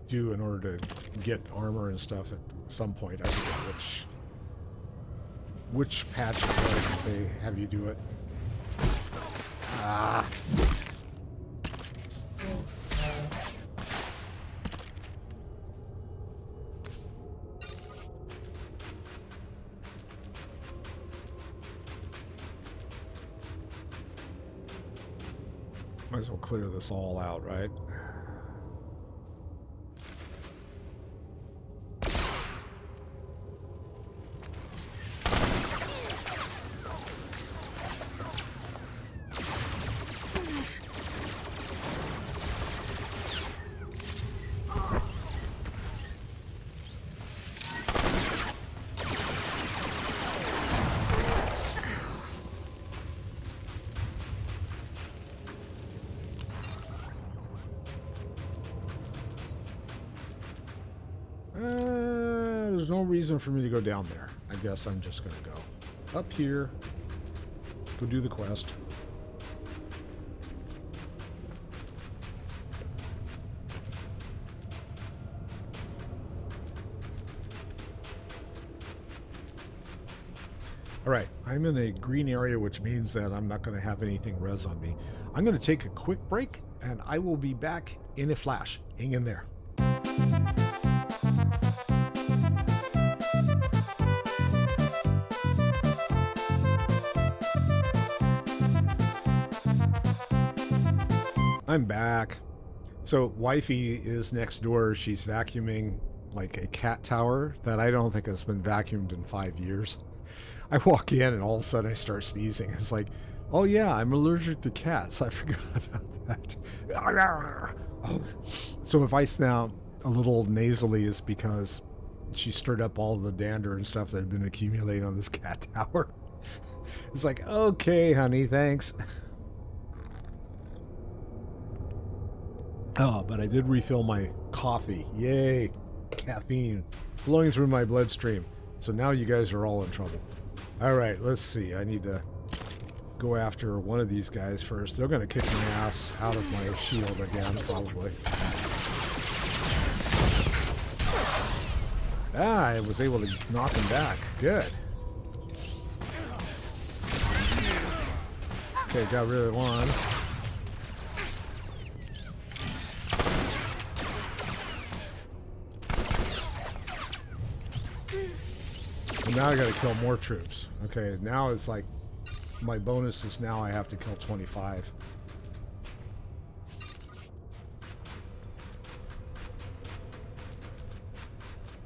do in order to get armor and stuff at some point. I forget which patch it was that they have you do it. Ah. Might as well clear this all out, right? There's no reason for me to go down there. I guess I'm just gonna go up here, go do the quest. All right, I'm in a green area, which means that I'm not going to have anything res on me. I'm going to take a quick break, and I will be back in a flash. Hang in there. I'm back. So wifey is next door. She's vacuuming like a cat tower that I don't think has been vacuumed in 5 years. I walk in and all of a sudden I start sneezing. It's like, oh yeah, I'm allergic to cats. I forgot about that. Oh. So if I sound a little nasally, it's because she stirred up all the dander and stuff that had been accumulating on this cat tower. It's like, okay, honey, thanks. Oh, but I did refill my coffee. Yay! Caffeine flowing through my bloodstream. So now you guys are all in trouble. Alright, let's see. I need to go after one of these guys first. They're going to kick my ass out of my shield again, probably. Ah, I was able to knock him back. Good. Okay, got rid of one. Now I gotta kill more troops. Okay, now it's like my bonus is now I have to kill 25.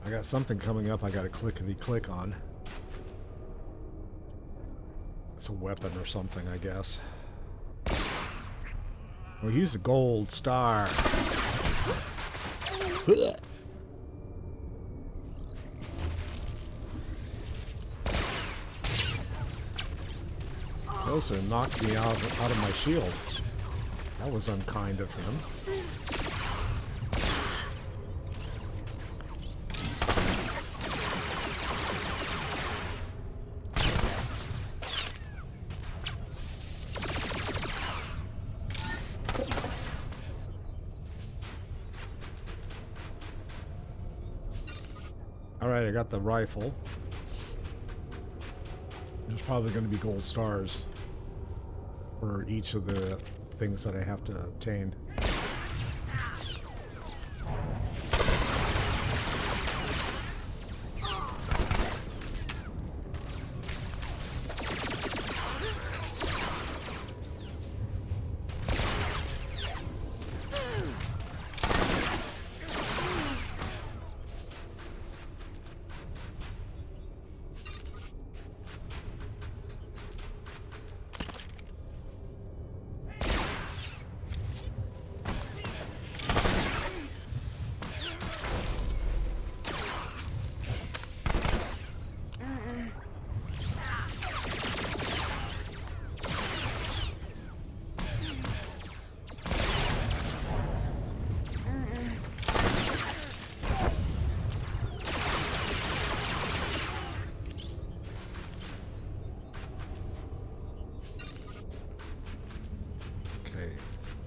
I got something coming up I gotta clickety-click on. It's a weapon or something, I guess. Well, he's a gold star. Also knocked me out of my shield. That was unkind of him. Alright, I got the rifle. There's probably going to be gold stars for each of the things that I have to obtain.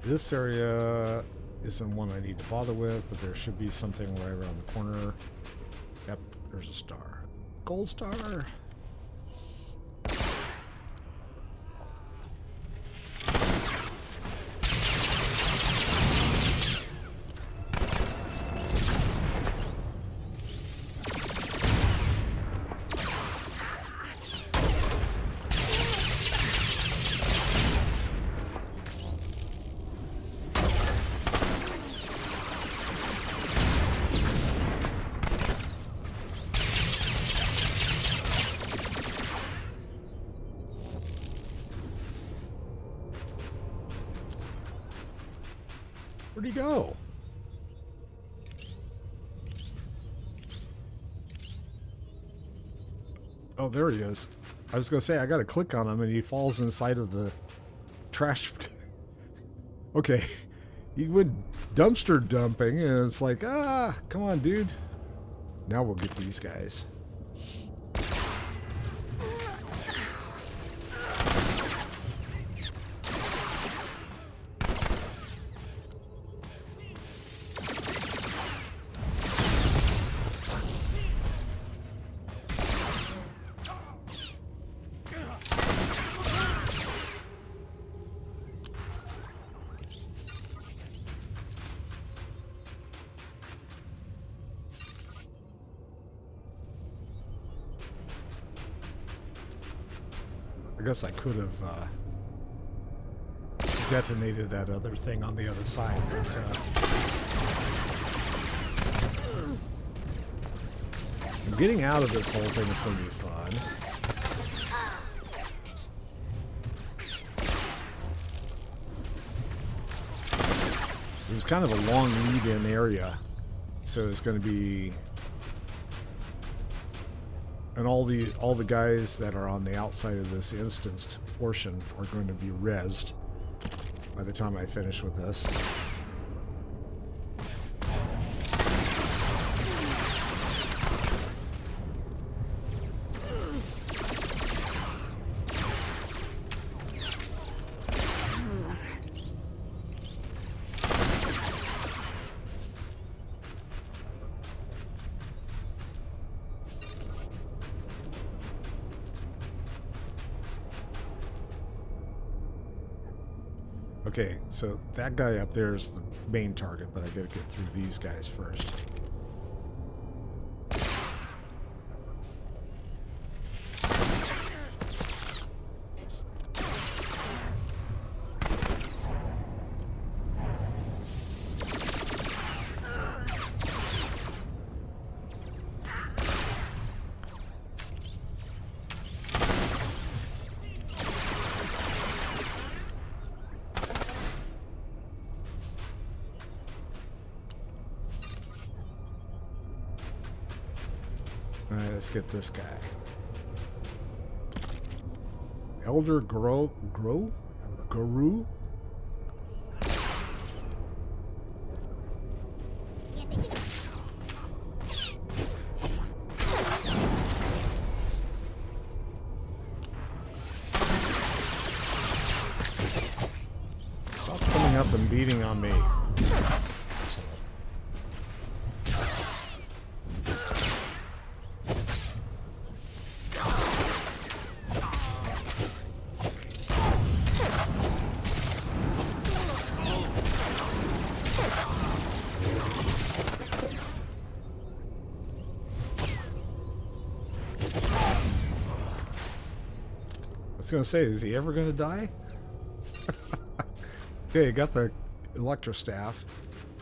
This area isn't one I need to bother with, but there should be something right around the corner. Yep, there's a star. Gold star! Where'd he go? Oh, there he is. I was going to say, I got to click on him and he falls inside of the trash. Okay. He went dumpster dumping and it's like, ah, come on, dude. Now we'll get these guys. I guess I could have detonated that other thing on the other side, but getting out of this whole thing is going to be fun. It was kind of a long lead-in area, so it's going to be... And all the guys that are on the outside of this instanced portion are going to be rezzed by the time I finish with this. Okay, so that guy up there is the main target, but I gotta get through these guys first. Alright, let's get this guy. Elder Guru? Stop coming up and beating on me. Gonna say, is he ever gonna die? Okay, I got the electrostaff.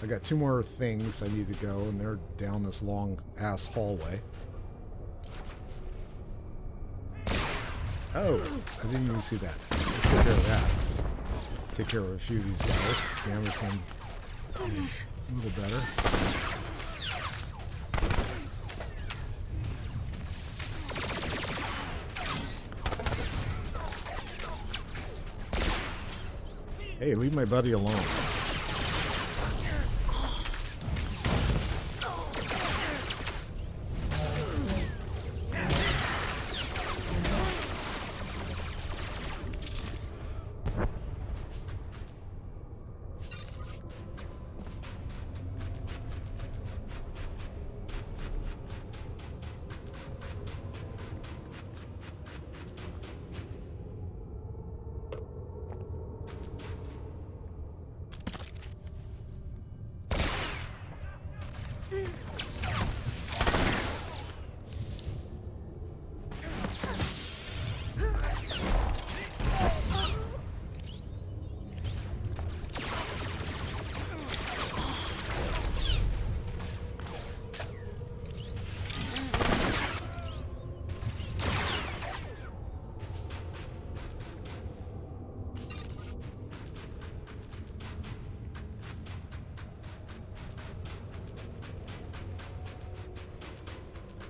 I got 2 more things I need to go, and they're down this long ass hallway. Oh, I didn't even see that. Let's take care of that. Take care of a few of these guys. Damage them a little better. Hey, leave my buddy alone.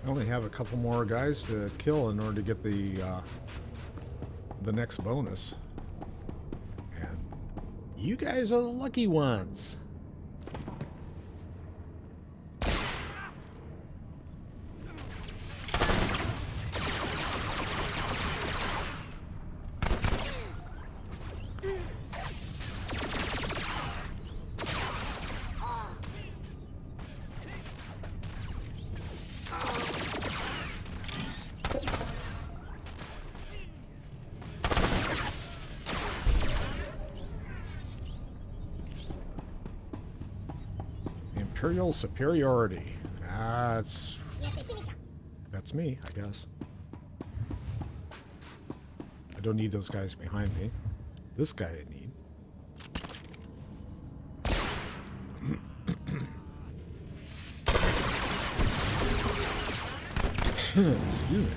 I only have a couple more guys to kill in order to get the next bonus. And you guys are the lucky ones. Imperial superiority. That's me, I guess. I don't need those guys behind me. This guy I need. Excuse me.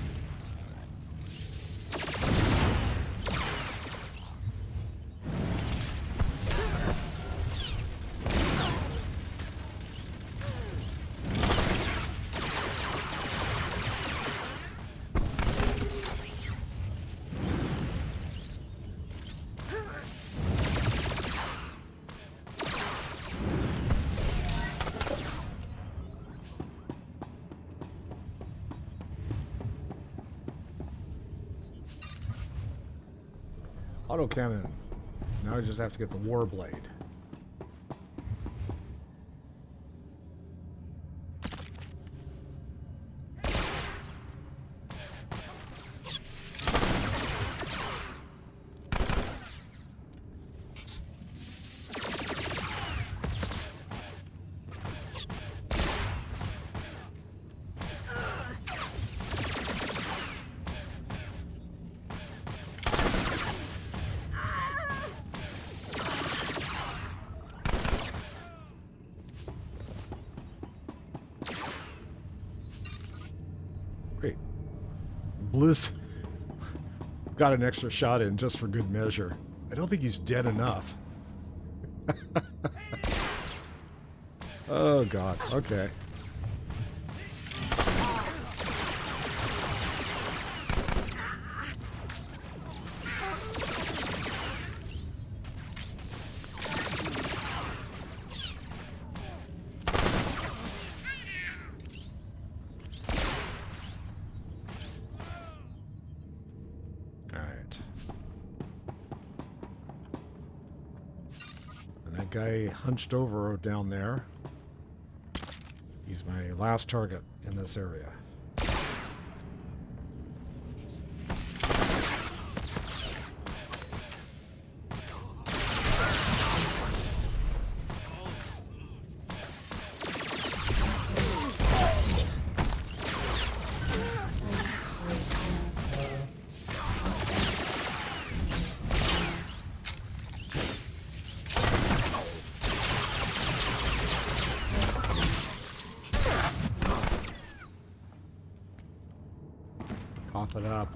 Autocannon. Now I just have to get the Warblade. Great. Bliss got an extra shot in just for good measure. I don't think he's dead enough. Oh god, okay. Guy hunched over down there. He's my last target in this area. Cough it up.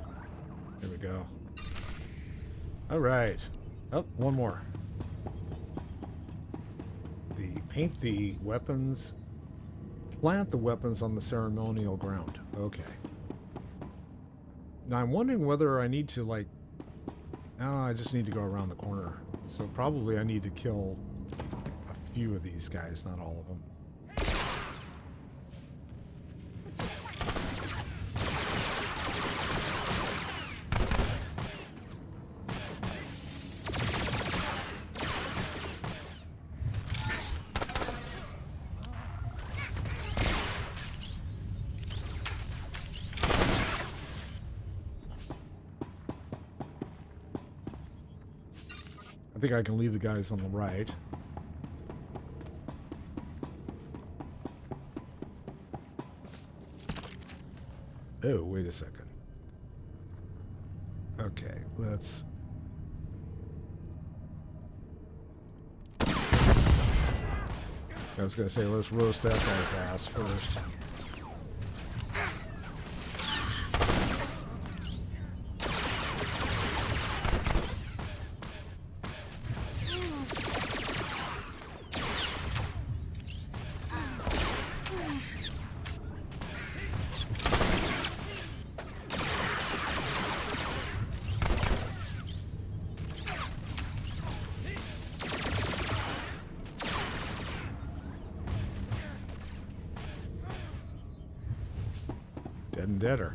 There we go. All right. Oh, one more. Paint the weapons. Plant the weapons on the ceremonial ground. Okay. Now I'm wondering whether I need to like... No, I just need to go around the corner. So probably I need to kill a few of these guys, not all of them. I think I can leave the guys on the right. Oh, wait a second. Okay, let's... I was going to say, let's roast that guy's ass first. Getting deader.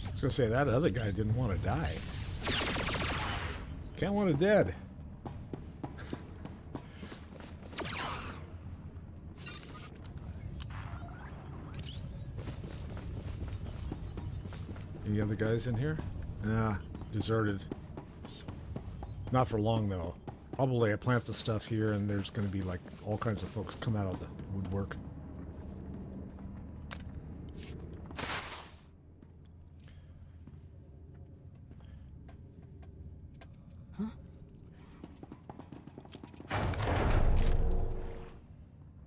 I was gonna say that other guy didn't want to die. Can't want it dead. Any other guys in here? Nah, deserted. Not for long though. Probably I plant the stuff here and there's gonna be like all kinds of folks come out of the woodwork.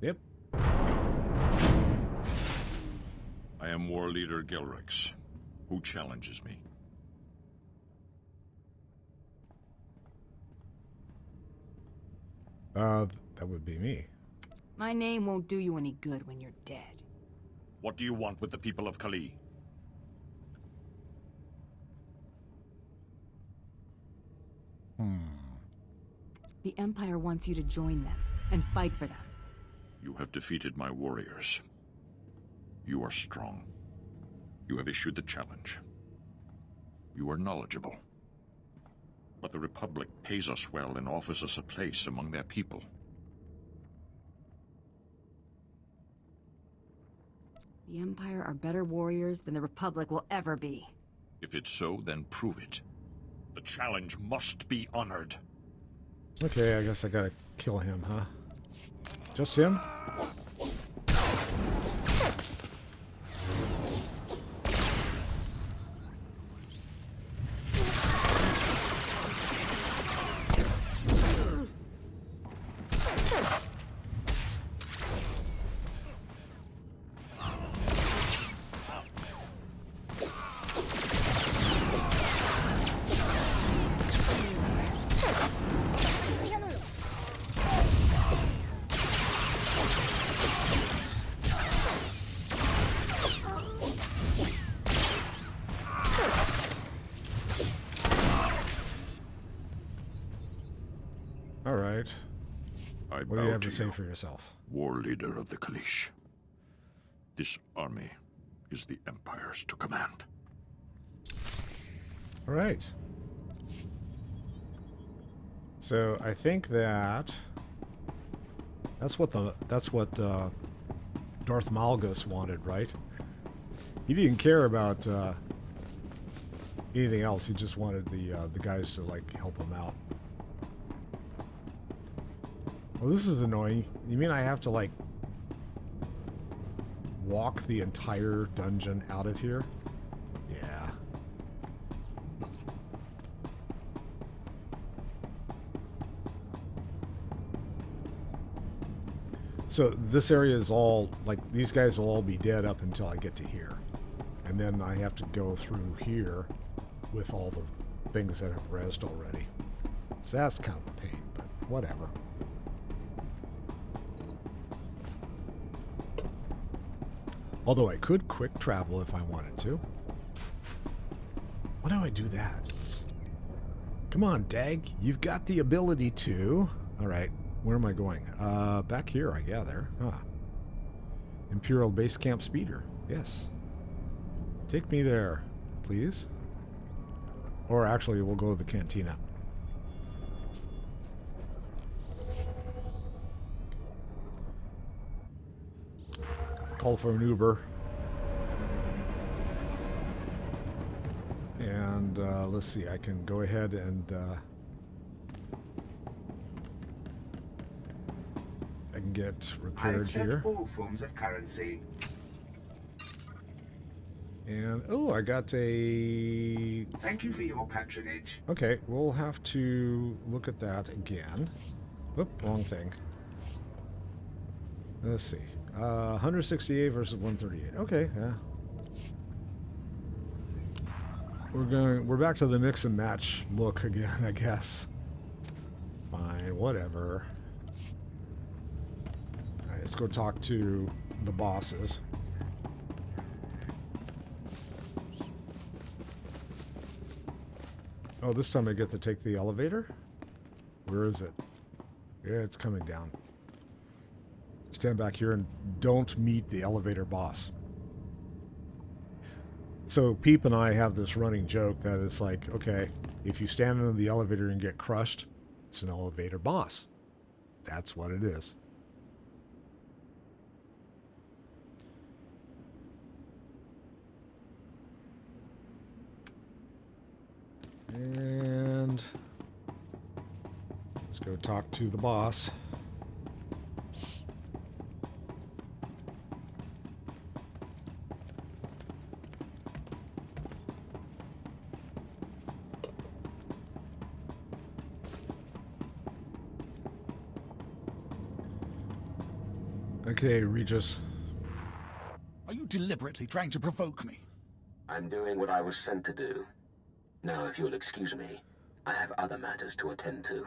Yep. I am War Leader Gilrix. Who challenges me? That would be me. My name won't do you any good when you're dead. What do you want with the people of Kali? The Empire wants you to join them and fight for them. You have defeated my warriors. You are strong. You have issued the challenge. You are knowledgeable. But the Republic pays us well and offers us a place among their people. The Empire are better warriors than the Republic will ever be. If it's so, then prove it. The challenge must be honored. Okay, I guess I gotta kill him, huh? Just him? All right. What do you have to say for yourself? War leader of the Kalish. This army is the Empire's to command. All right. So I think that's what Darth Malgus wanted, right? He didn't care about anything else. He just wanted the guys to like help him out. Well, this is annoying. You mean I have to, like, walk the entire dungeon out of here? Yeah. So this area is all, like, these guys will all be dead up until I get to here. And then I have to go through here with all the things that have rezzed already. So that's kind of a pain, but whatever. Although I could quick travel if I wanted to. Why do I do that? Come on, Dag. You've got the ability to... Alright, where am I going? Back here, I gather. Huh. Imperial Base Camp Speeder. Yes. Take me there, please. Or actually, we'll go to the cantina. Call for an Uber. And let's see, I can go ahead and I can get repaired here. All forms of currency. And, oh, I got a... Thank you for your patronage. Okay, we'll have to look at that again. Whoop, wrong thing. Let's see. 168 versus 138. Okay, yeah. We're back to the mix and match look again, I guess. Fine, whatever. Alright, let's go talk to the bosses. Oh, this time I get to take the elevator? Where is it? Yeah, it's coming down. Stand back here and don't meet the elevator boss. So Peep and I have this running joke that it's like, okay, if you stand in the elevator and get crushed, it's an elevator boss. That's what it is. And let's go talk to the boss. Okay, Regis. Are you deliberately trying to provoke me? I'm doing what I was sent to do. Now, if you'll excuse me, I have other matters to attend to.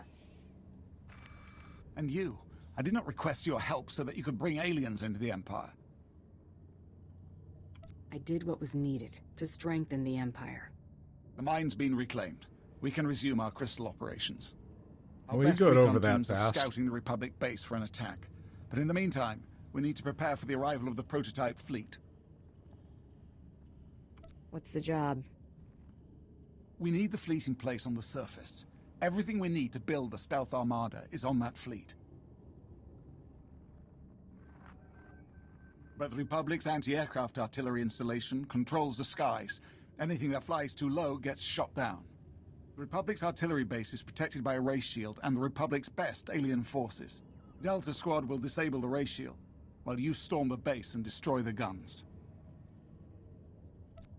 And you? I did not request your help so that you could bring aliens into the Empire. I did what was needed to strengthen the Empire. The mine's been reclaimed. We can resume our crystal operations. Our Well, you best got over recon that teams are fast. scouting the Republic base for an attack. But in the meantime, we need to prepare for the arrival of the prototype fleet. What's the job? We need the fleet in place on the surface. Everything we need to build the stealth armada is on that fleet. But the Republic's anti-aircraft artillery installation controls the skies. Anything that flies too low gets shot down. The Republic's artillery base is protected by a ray shield and the Republic's best alien forces. Delta Squad will disable the ray shield, while you storm the base and destroy the guns.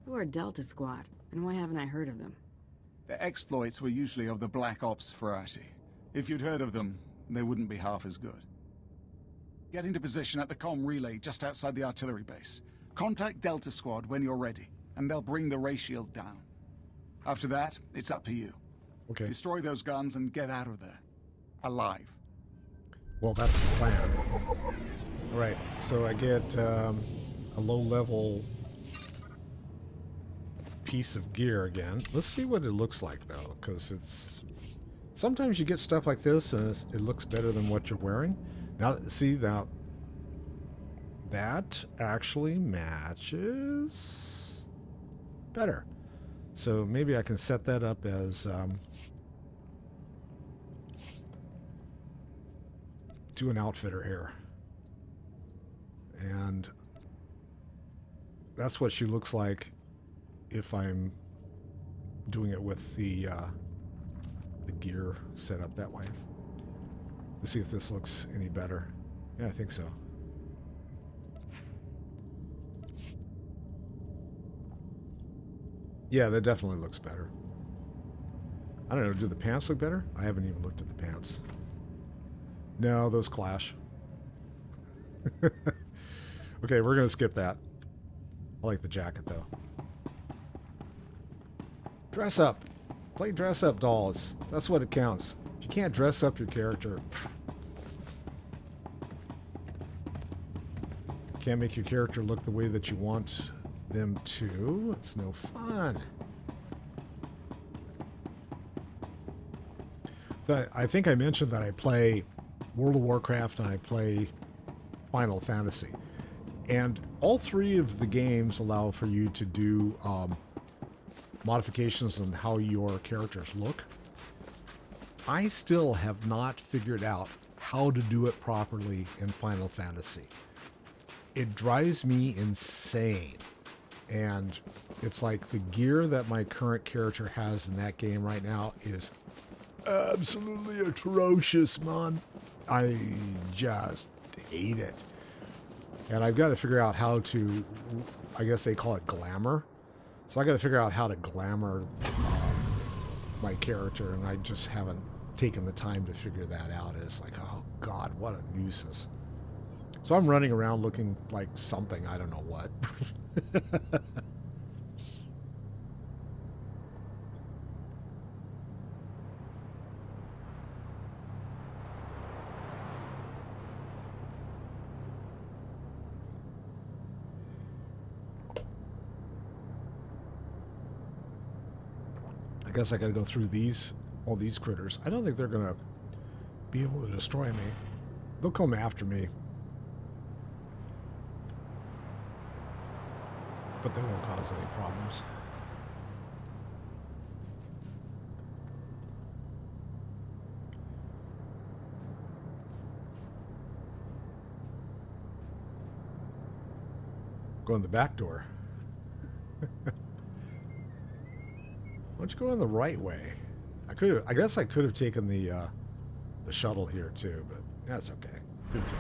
Who are Delta Squad, and why haven't I heard of them? Their exploits were usually of the Black Ops variety. If you'd heard of them, they wouldn't be half as good. Get into position at the comm relay just outside the artillery base. Contact Delta Squad when you're ready, and they'll bring the ray shield down. After that, it's up to you. Okay. Destroy those guns and get out of there. Alive. Well, that's the plan. All right, so I get a low-level piece of gear again. Let's see what it looks like, though, because it's... Sometimes you get stuff like this, and it looks better than what you're wearing. Now, see, now, that actually matches better. So maybe I can set that up as... do an outfitter here. And that's what she looks like if I'm doing it with the gear set up that way. Let's see if this looks any better. Yeah, I think so. Yeah, that definitely looks better. I don't know, do the pants look better? I haven't even looked at the pants. No, those clash. Okay, we're going to skip that. I like the jacket, though. Dress up. Play dress up dolls. That's what it counts. If you can't dress up your character, can't make your character look the way that you want them to, it's no fun. So I think I mentioned that I play World of Warcraft and I play Final Fantasy. And all three of the games allow for you to do modifications on how your characters look. I still have not figured out how to do it properly in Final Fantasy. It drives me insane. And it's like the gear that my current character has in that game right now is absolutely atrocious, man. I just hate it. And I've got to figure out how to, I guess they call it glamour, So I got to figure out how to glamour my character, and I just haven't taken the time to figure that out. It's like, oh God, what a nuisance. So I'm running around looking like something, I don't know what. I guess I gotta go through all these critters. I don't think they're gonna be able to destroy me. They'll come after me. But they won't cause any problems. Go in the back door. Why don't you go in the right way? I guess I could have taken the shuttle here too, but that's okay. Didn't do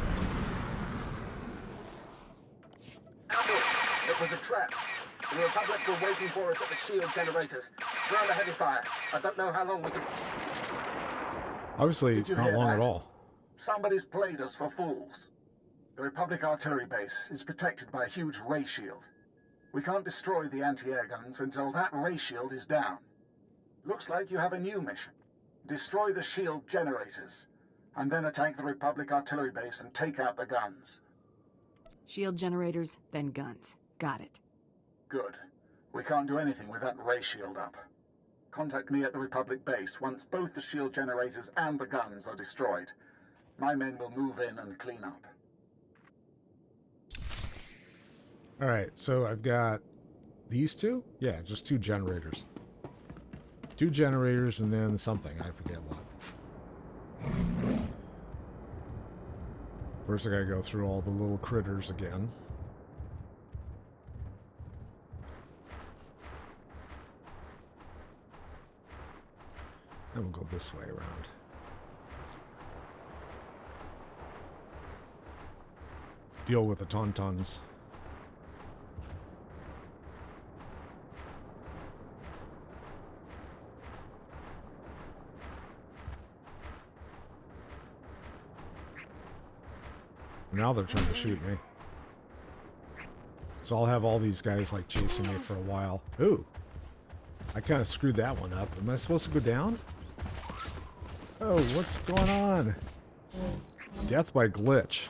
that. Ambush! It was a trap. The Republic were waiting for us at the shield generators. We're under heavy fire. I don't know how long we can... Obviously, Did you not hear long that? at all. Somebody's played us for fools. The Republic artillery base is protected by a huge ray shield. We can't destroy the anti-air guns until that ray shield is down. Looks like you have a new mission. Destroy the shield generators, and then attack the Republic artillery base and take out the guns. Shield generators, then guns. Got it. Good. We can't do anything with that ray shield up. Contact me at the Republic base once both the shield generators and the guns are destroyed. My men will move in and clean up. Alright, so I've got these two? Yeah, just 2 generators. 2 generators and then something. I forget what. First I gotta go through all the little critters again. And we'll go this way around. Deal with the tauntauns. Now they're trying to shoot me. So I'll have all these guys like chasing me for a while. Ooh. I kind of screwed that one up. Am I supposed to go down? Oh, what's going on? Death by glitch.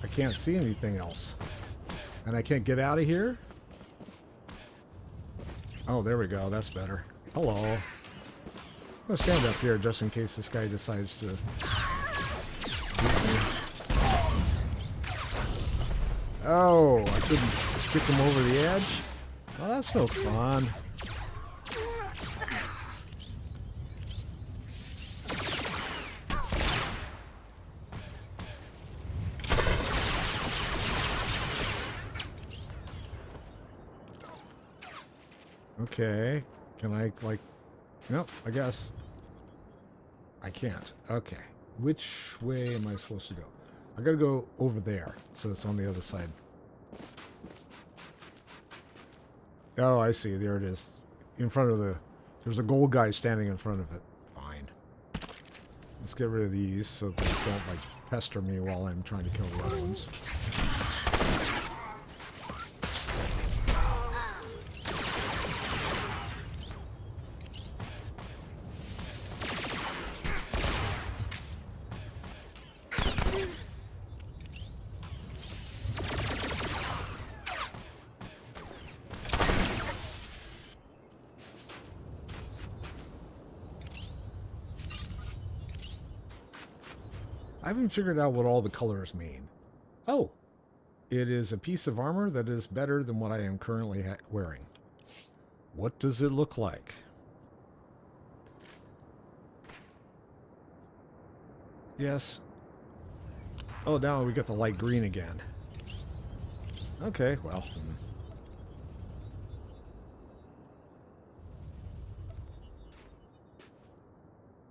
I can't see anything else. And I can't get out of here? Oh, there we go. That's better. Hello. I'm going to stand up here just in case this guy decides to... Oh, I couldn't kick him over the edge? Oh, that's no fun. Okay. Can I, like... Nope, I guess. I can't. Okay. Which way am I supposed to go? I gotta go over there, so it's on the other side. Oh, I see. There it is. In front of the... There's a gold guy standing in front of it. Fine. Let's get rid of these so they don't, like, pester me while I'm trying to kill the other ones. I haven't figured out what all the colors mean. Oh, it is a piece of armor that is better than what I am currently wearing. What does it look like? Yes. Oh, now we got the light green again. Okay, well.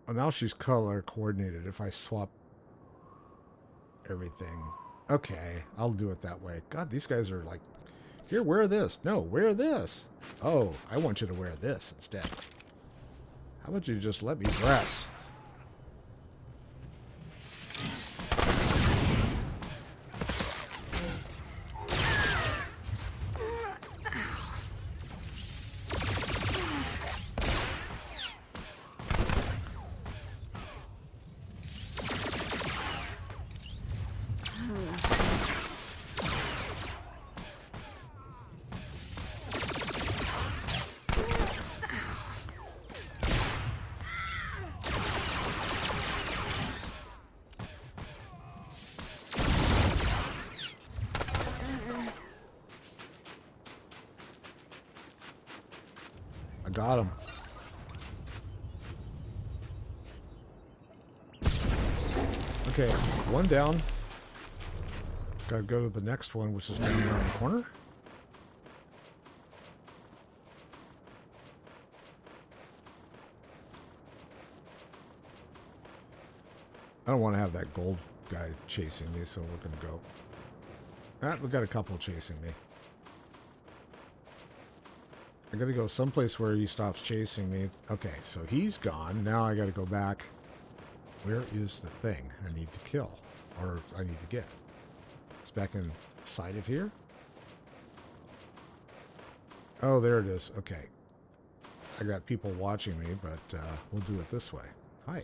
Oh, now she's color coordinated if I swap everything. Okay, I'll do it that way. God, these guys are like, here, wear this. No, wear this. Oh, I want you to wear this instead. How about you just let me dress? Got him. Okay, one down. Gotta go to the next one, which is going around the corner. I don't want to have that gold guy chasing me, so we're going to go. Ah, we got a couple chasing me. I gotta go someplace where he stops chasing me. Okay, so he's gone. Now I gotta go back. Where is the thing I need to kill? Or I need to get? It's back inside of here? Oh, there it is. Okay. I got people watching me, but we'll do it this way. Hi.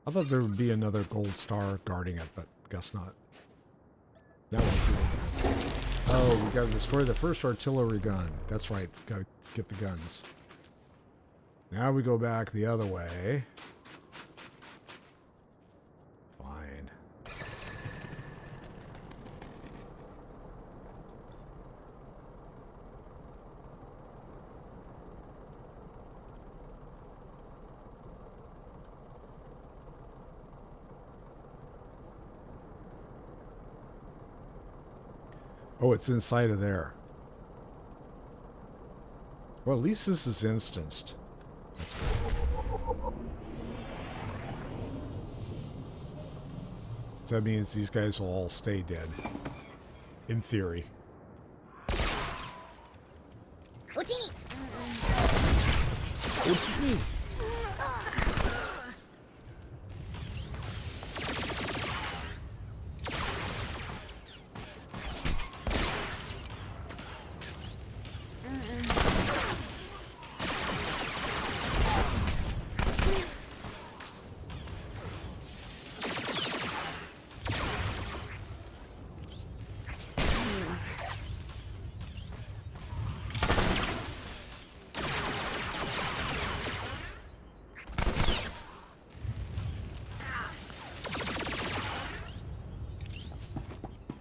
I thought there would be another gold star guarding it, but guess not. Now we'll see what. Oh, we gotta destroy the first artillery gun. That's right, gotta get the guns. Now we go back the other way. Fine. Oh, it's inside of there. Well, at least this is instanced. That's good. So that means these guys will all stay dead. In theory.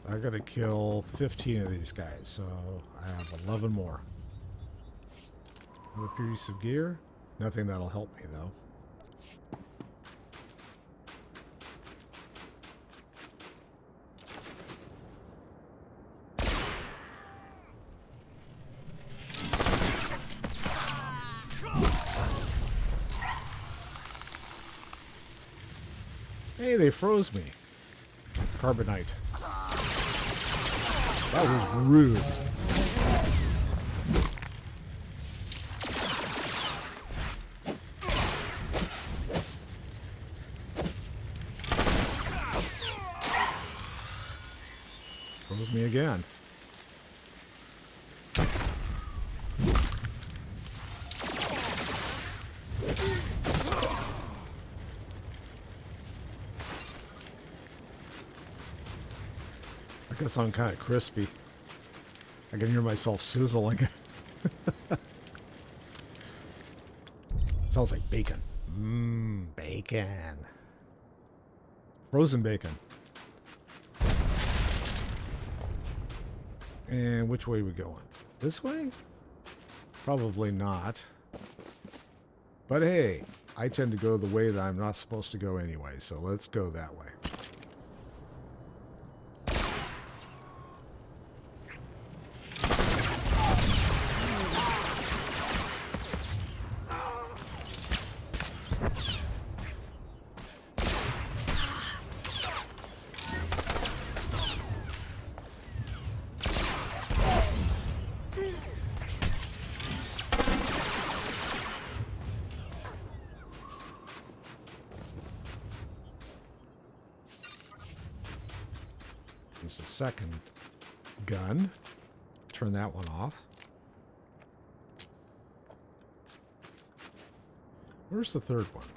I gotta kill 15 of these guys, so I have 11 more. Another piece of gear. Nothing that'll help me, though. Hey, they froze me. Carbonite. That was rude. Froze me again. I guess I'm kind of crispy. I can hear myself sizzling. Sounds like bacon. Bacon. Frozen bacon. And which way are we going? This way? Probably not. But hey, I tend to go the way that I'm not supposed to go anyway, so let's go that way. There's the second gun. Turn that one off. Where's the third one?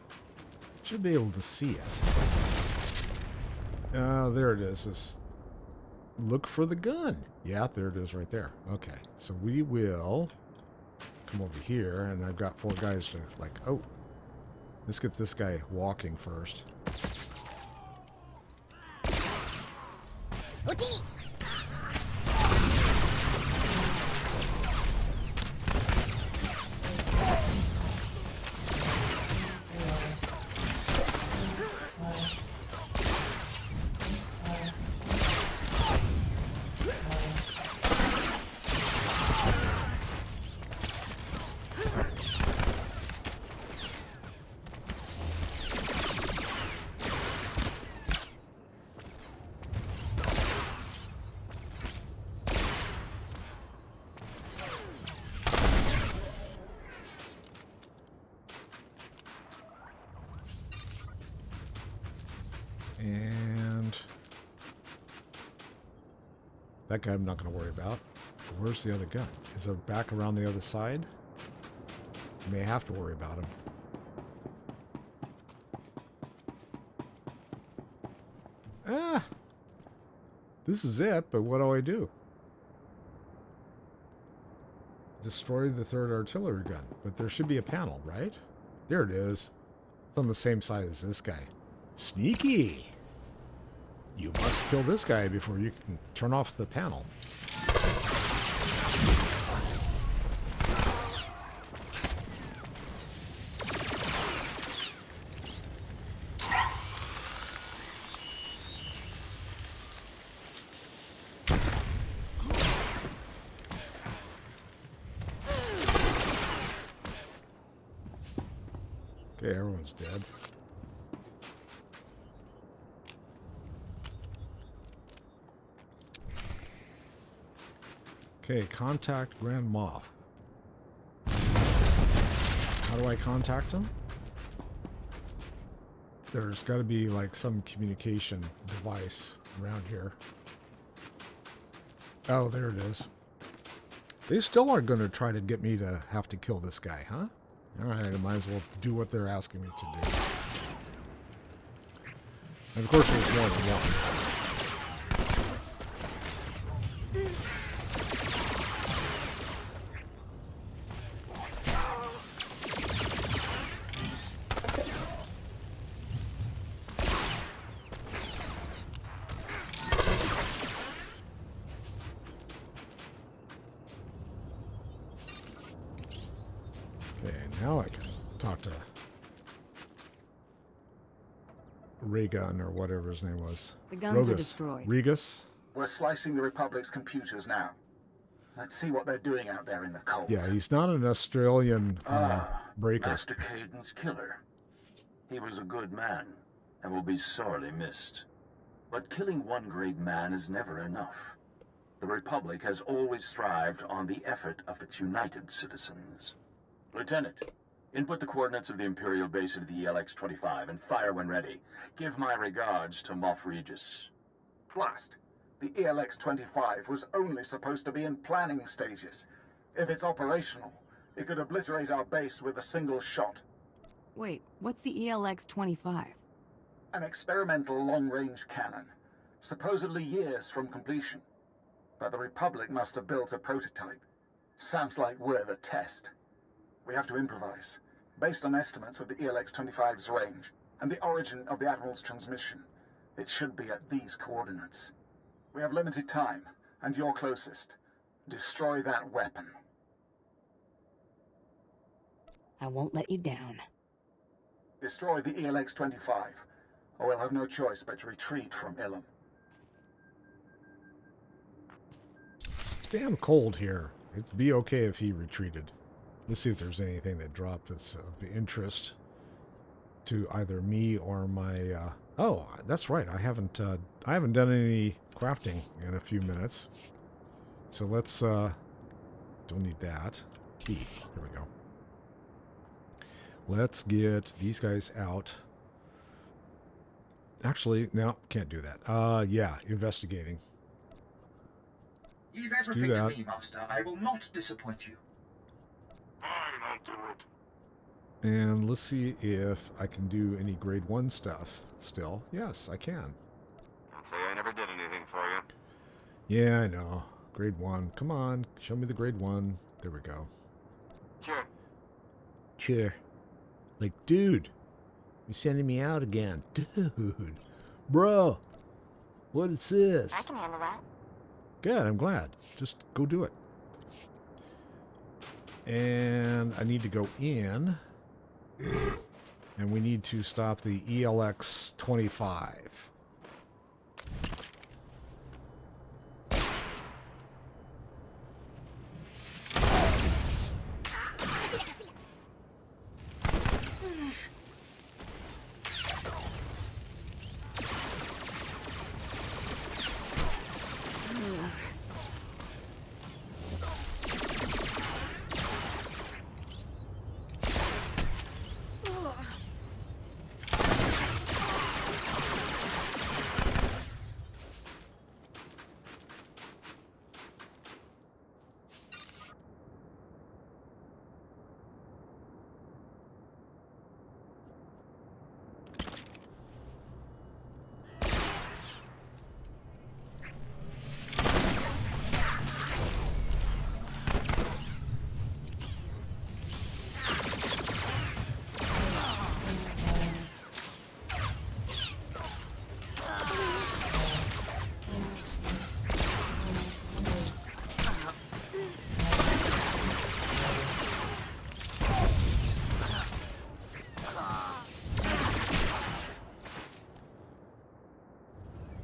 Should be able to see it. There it is. Just look for the gun. Yeah, there it is right there. Okay, so we will come over here, and I've got 4 guys to, like, oh, let's get this guy walking first. And that guy I'm not going to worry about. Where's the other gun? Is it back around the other side? May have to worry about him. Ah! This is it, but what do I do? Destroy the 3rd artillery gun. But there should be a panel, right? There it is. It's on the same side as this guy. Sneaky! You must kill this guy before you can turn off the panel. Okay, everyone's dead. Okay, contact Grand Moff. How do I contact him? There's got to be like some communication device around here. Oh, there it is. They still are going to try to get me to have to kill this guy, huh? Alright, I might as well do what they're asking me to do. And of course there's more than one. Now I can talk to Raygun or whatever his name was. The guns are destroyed. Regus? We're slicing the Republic's computers now. Let's see what they're doing out there in the cold. Yeah, he's not an Australian breaker. Master Caden's killer. He was a good man and will be sorely missed. But killing one great man is never enough. The Republic has always thrived on the effort of its united citizens. Lieutenant, input the coordinates of the Imperial base into the ELX-25 and fire when ready. Give my regards to Moff Regis. Blast. The ELX-25 was only supposed to be in planning stages. If it's operational, it could obliterate our base with a single shot. Wait, what's the ELX-25? An experimental long-range cannon, supposedly years from completion. But the Republic must have built a prototype. Sounds like we're the test. We have to improvise. Based on estimates of the ELX-25's range and the origin of the Admiral's transmission, it should be at these coordinates. We have limited time, and you're closest. Destroy that weapon. I won't let you down. Destroy the ELX-25, or we'll have no choice but to retreat from Ilum. It's damn cold here. It'd be okay if he retreated. Let's see if there's anything that dropped that's of interest to either me or my... Oh, that's right. I haven't done any crafting in a few minutes. So let's... don't need that. Here we go. Let's get these guys out. Actually, no, can't do that. Yeah, investigating. Leave everything to me, Master. I will not disappoint you. Fine, I'll do it. And let's see if I can do any grade 1 stuff still. Yes, I can. Can't say I never did anything for you. Yeah, I know. Grade 1. Come on, show me the grade 1. There we go. Sure. Sure. Like, dude, you're sending me out again. Dude. Bro, what is this? I can handle that. Good, I'm glad. Just go do it. And I need to go in. And we need to stop the ELX-25.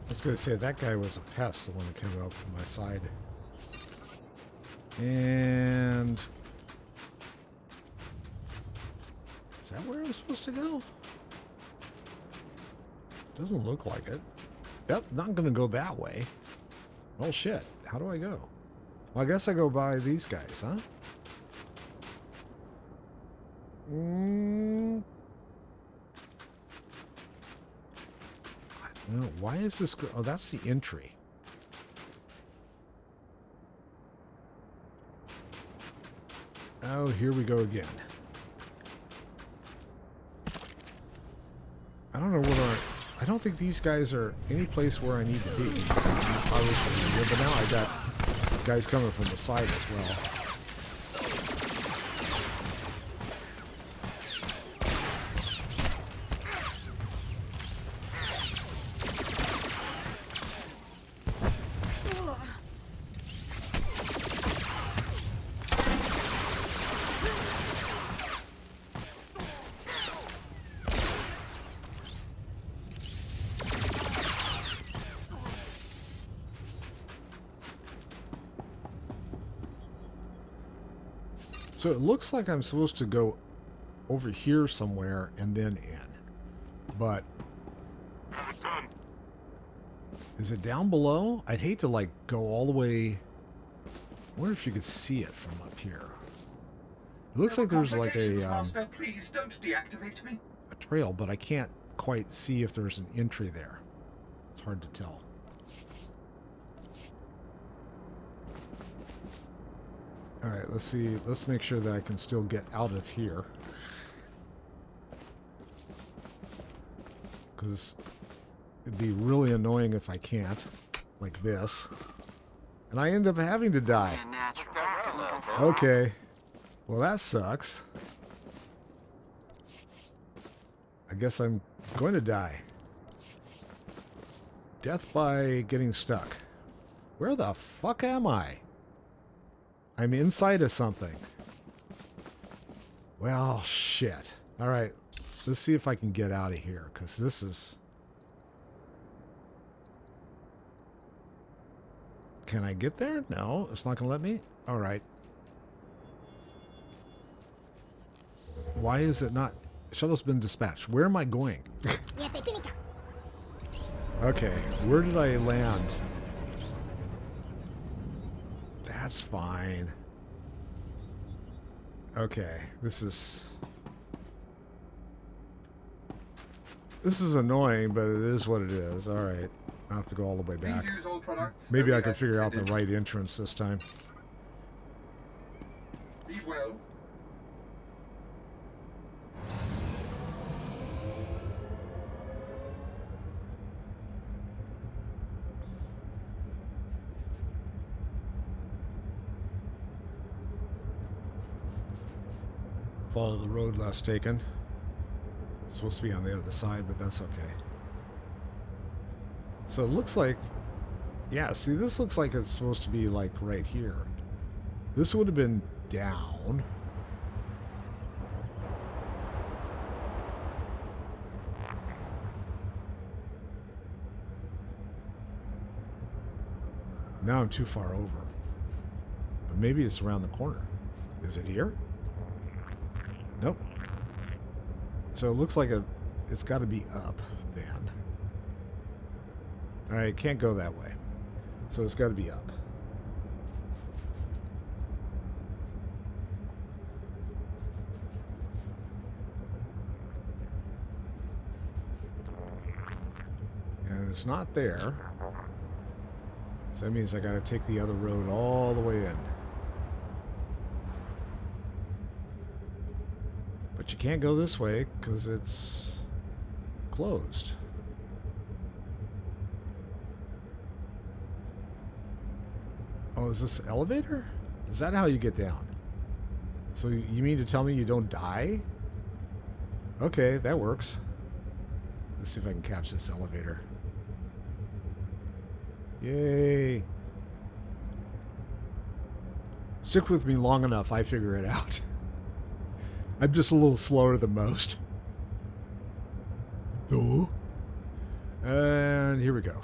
I was going to say, that guy was a pest, the one that came up from my side. And... is that where I'm supposed to go? Doesn't look like it. Yep, not going to go that way. Oh shit, how do I go? Well, I guess I go by these guys, huh? No, why is this... oh, that's the entry. Oh, here we go again. I don't know whether... I don't think these guys are any place where I need to be. Obviously, but now I got guys coming from the side as well. So it looks like I'm supposed to go over here somewhere and then in. But... is it down below? I'd hate to, like, go all the way... I wonder if you could see it from up here. It looks like there's like a... Master, please don't deactivate me. a trail, but I can't quite see if there's an entry there. It's hard to tell. Alright, let's see. Let's make sure that I can still get out of here. Because it'd be really annoying if I can't. Like this. And I end up having to die. Natural. Okay. Well, that sucks. I guess I'm going to die. Death by getting stuck. Where the fuck am I? I'm inside of something. Well, shit. Alright, let's see if I can get out of here, because this is... Can I get there? No, it's not going to let me? Alright. Why is it not... Shuttle's been dispatched. Where am I going? Okay, where did I land? That's fine. Okay, this is annoying, but it is what it is. Alright, I have to go all the way back. Maybe I can figure out the right entrance this time. Be well. Follow the road last taken. It's supposed to be on the other side, but that's okay. So it looks like... Yeah, see, this looks like it's supposed to be, like, right here. This would have been down. Now I'm too far over. But maybe it's around the corner. Is it here? Nope. So it looks like it's got to be up then. Alright, can't go that way. So it's got to be up. And it's not there. So that means I got to take the other road all the way in. But you can't go this way because it's closed. Oh, is this an elevator? Is that how you get down? So you mean to tell me you don't die? Okay, that works. Let's see if I can catch this elevator. Yay! Stick with me long enough, I figure it out. I'm just a little slower than most. Though. And here we go.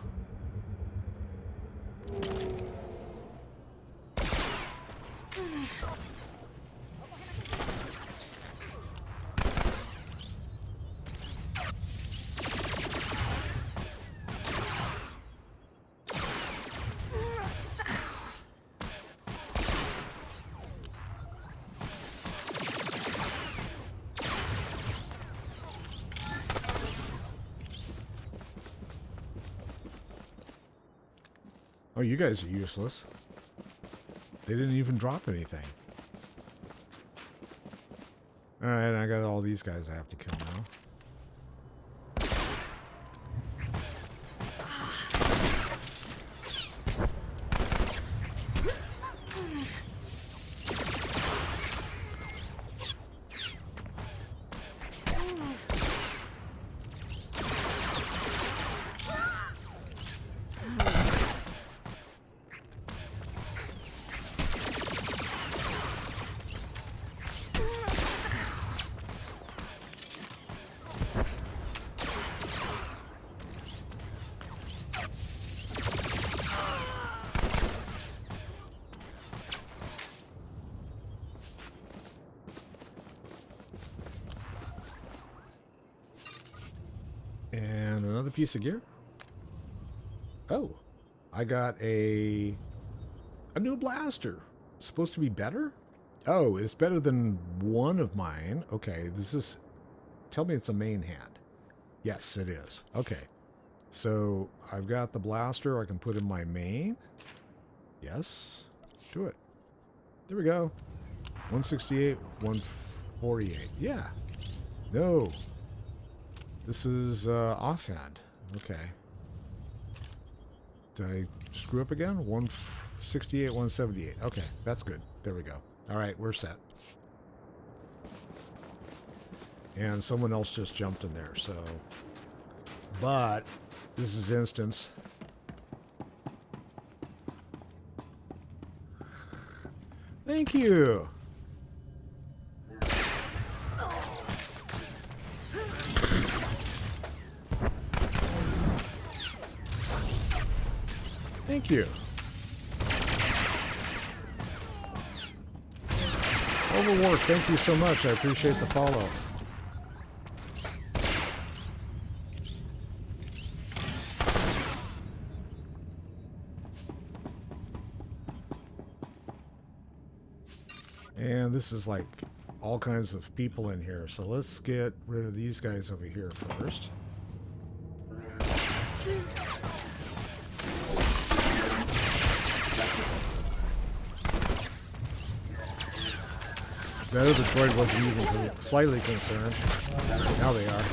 Oh, you guys are useless. They didn't even drop anything. Alright, I got all these guys I have to kill now. And another piece of gear. Oh, I got a new blaster. Supposed to be better? Oh, it's better than one of mine. Okay, this is... Tell me it's a main hand. Yes, it is. Okay. So, I've got the blaster I can put in my main. Yes. Do it. There we go. 168, 148. Yeah. No. This is offhand. Okay. Did I screw up again? 168, 178. Okay, that's good. There we go. All right, we're set. And someone else just jumped in there, so... But, this is instance. Thank you! Thank you. Overwork, thank you so much. I appreciate the follow. And this is like all kinds of people in here. So let's get rid of these guys over here first. Better the droid wasn't even slightly concerned. Now they are.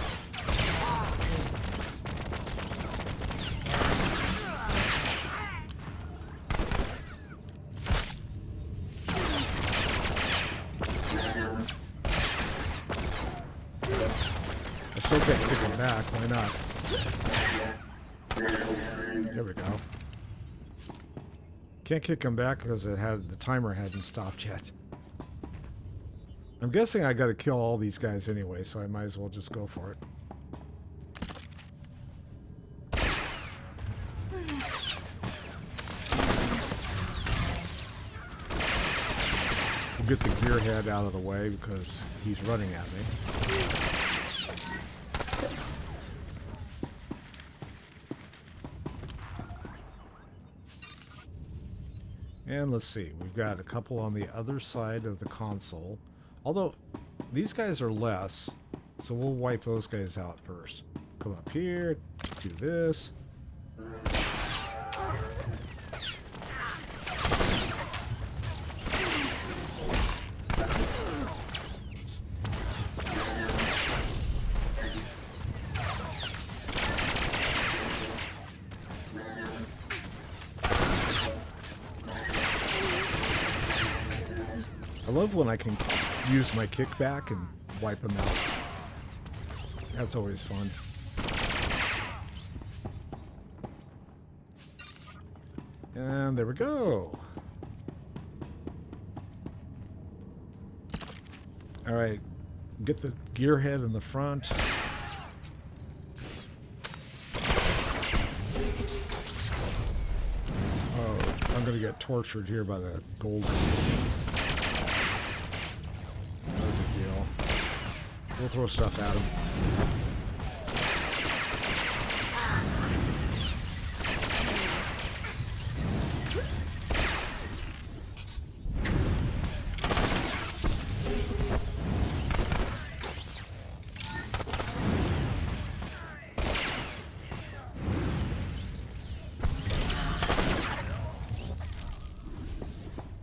I still can't kick him back. Why not? There we go. Can't kick him back because the timer hadn't stopped yet. I'm guessing I gotta kill all these guys anyway, so I might as well just go for it. We'll get the gearhead out of the way because he's running at me. And let's see, we've got a couple on the other side of the console. Although, these guys are less, so we'll wipe those guys out first. Come up here, do this. I love when I can use my kickback and wipe them out. That's always fun. And there we go. All right, get the gearhead in the front. Oh, I'm gonna get tortured here by the gold. We'll throw stuff at him.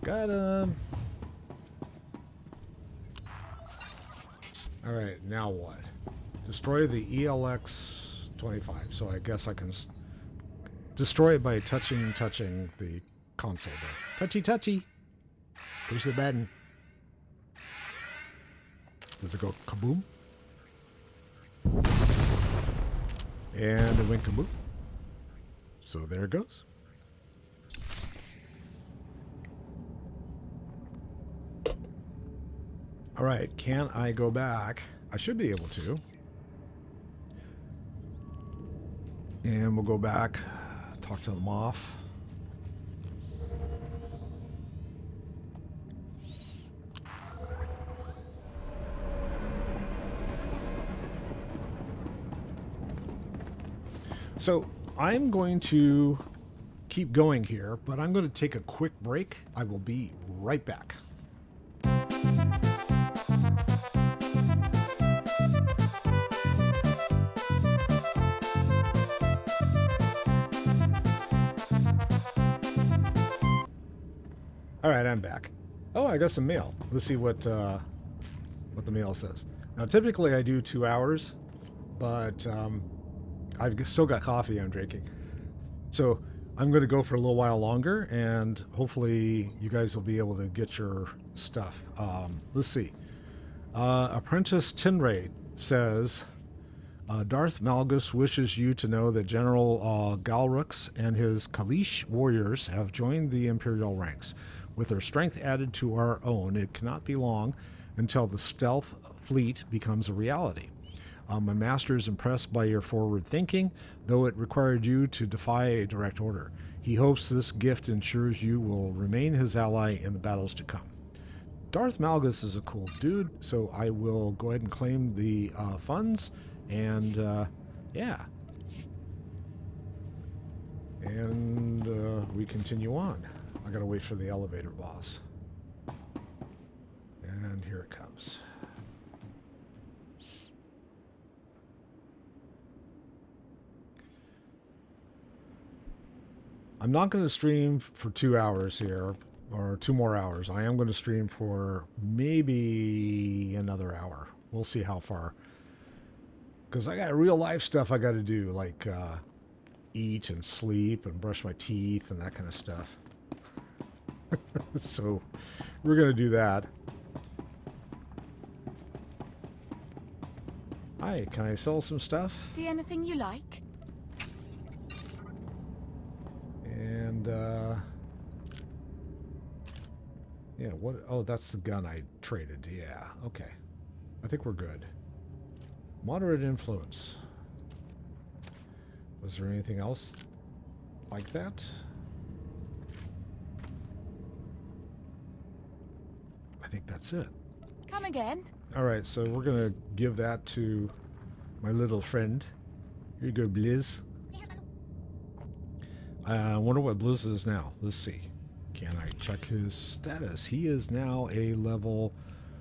Got him. Alright, now what? Destroy the ELX-25. So I guess I can destroy it by touching the console there. Touchy. Push the button. Does it go kaboom? And it went kaboom. So there it goes. All right, can I go back? I should be able to. And we'll go back, talk to them off. So I'm going to keep going here, but I'm going to take a quick break. I will be right back. All right, I'm back. Oh, I got some mail. Let's see what the mail says. Now, typically I do 2 hours, but I've still got coffee I'm drinking. So I'm going to go for a little while longer, and hopefully you guys will be able to get your stuff. Let's see. Apprentice Tinray says, Darth Malgus wishes you to know that General Galrux and his Kalish warriors have joined the Imperial ranks. With their strength added to our own, it cannot be long until the stealth fleet becomes a reality. My master is impressed by your forward thinking, though it required you to defy a direct order. He hopes this gift ensures you will remain his ally in the battles to come. Darth Malgus is a cool dude, so I will go ahead and claim the funds, and yeah. And we continue on. I gotta wait for the elevator boss. And here it comes. I'm not going to stream for 2 hours here, or 2 more hours. I am going to stream for maybe another hour. We'll see how far. Because I got real life stuff I got to do, like eat and sleep and brush my teeth and that kind of stuff. So we're going to do that. Hi, can I sell some stuff? See anything you like? And, yeah, what? Oh, that's the gun I traded. Yeah, okay. I think we're good. Moderate influence. Was there anything else like that? I think that's it. Come again? All right, so we're going to give that to my little friend. Here you go, Blizz. I wonder what Blizz is now. Let's see. Can I check his status? He is now a level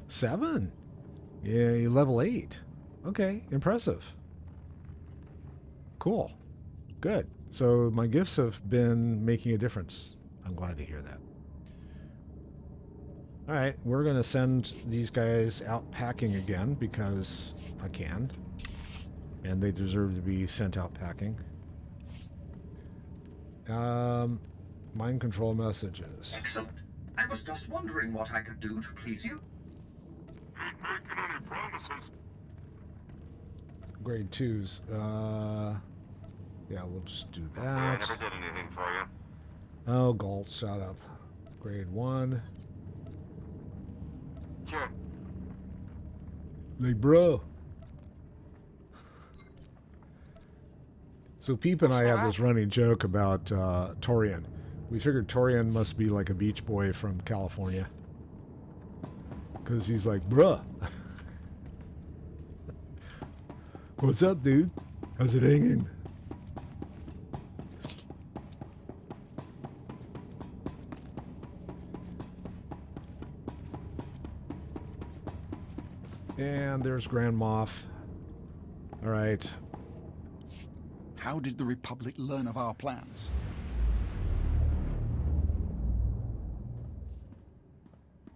7. Yeah, level 8. Okay, impressive. Cool. Good. So my gifts have been making a difference. I'm glad to hear that. All right, we're going to send these guys out packing again because I can. And they deserve to be sent out packing. Mind control messages. Excellent. I was just wondering what I could do to please you. Ain't making any promises. Grade 2s. Yeah, we'll just do that. I never did anything for you. Oh, Galt, shut up. Grade 1. Sure. Like, bro. So Peep and I have this running joke about Torian. We figured Torian must be like a beach boy from California. Because he's like, bruh. What's up, dude? How's it hanging? And there's Grand Moff. All right. How did the Republic learn of our plans?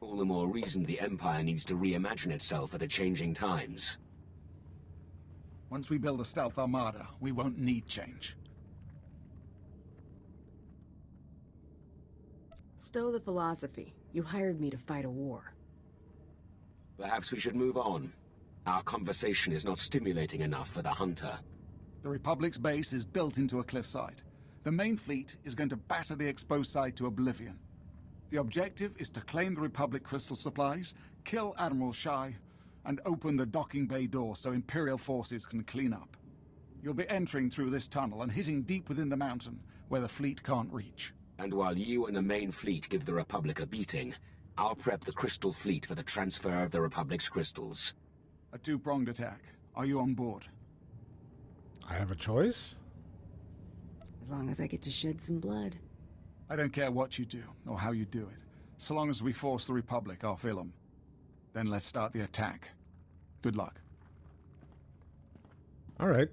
All the more reason the Empire needs to reimagine itself for the changing times. Once we build a stealth armada, we won't need change. Stow the philosophy. You hired me to fight a war. Perhaps we should move on. Our conversation is not stimulating enough for the Hunter. The Republic's base is built into a cliffside. The main fleet is going to batter the exposed side to oblivion. The objective is to claim the Republic crystal supplies, kill Admiral Shai, and open the docking bay door so Imperial forces can clean up. You'll be entering through this tunnel and hitting deep within the mountain, where the fleet can't reach. And while you and the main fleet give the Republic a beating, I'll prep the Crystal Fleet for the transfer of the Republic's crystals. A two-pronged attack. Are you on board? I have a choice? As long as I get to shed some blood. I don't care what you do, or how you do it, so long as we force the Republic off Ilum. Then let's start the attack. Good luck. All right.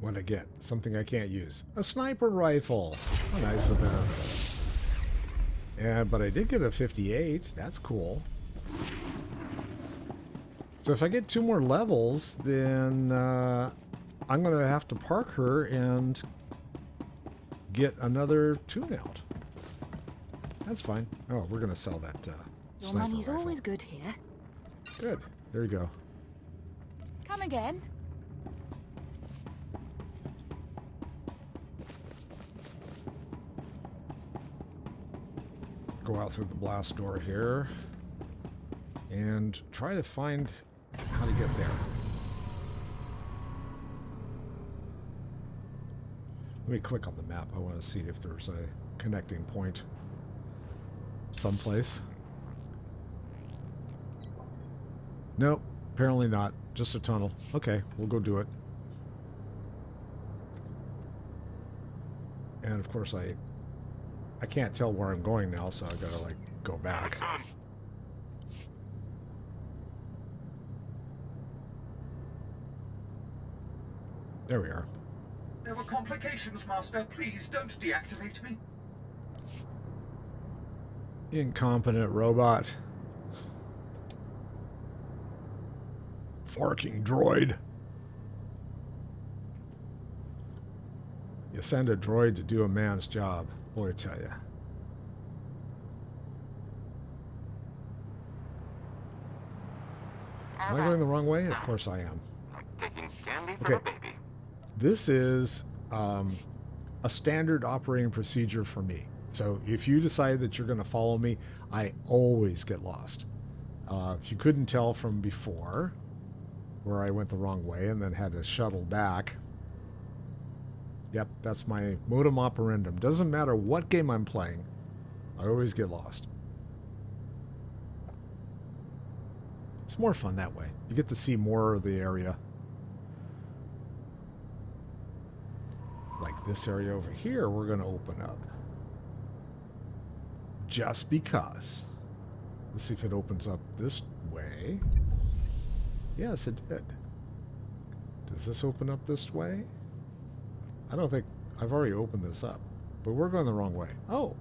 What'd I get? Something I can't use. A sniper rifle. How nice of them. Yeah, but I did get a 58. That's cool. So if I get 2 more levels, then I'm going to have to park her and get another tune out. That's fine. Oh, we're going to sell that Your sniper money's rifle. always good here. Good. There you go. Come again? Go out through the blast door here and try to find how to get there. Let me click on the map. I want to see if there's a connecting point someplace. Nope, apparently not. Just a tunnel. Okay, we'll go do it. And of course I can't tell where I'm going now, so I gotta like go back. There we are. There were complications, Master. Please don't deactivate me. Incompetent robot. Forking droid. You send a droid to do a man's job. Boy, I tell you. Am I going the wrong way? Of course I am. Like taking candy from a baby. This is a standard operating procedure for me. So if you decide that you're going to follow me, I always get lost. If you couldn't tell from before, where I went the wrong way and then had to shuttle back. Yep, that's my modum operandum. Doesn't matter what game I'm playing, I always get lost. It's more fun that way. You get to see more of the area. Like this area over here, we're going to open up. Just because. Let's see if it opens up this way. Yes, it did. Does this open up this way? I don't think... I've already opened this up. But we're going the wrong way. Oh!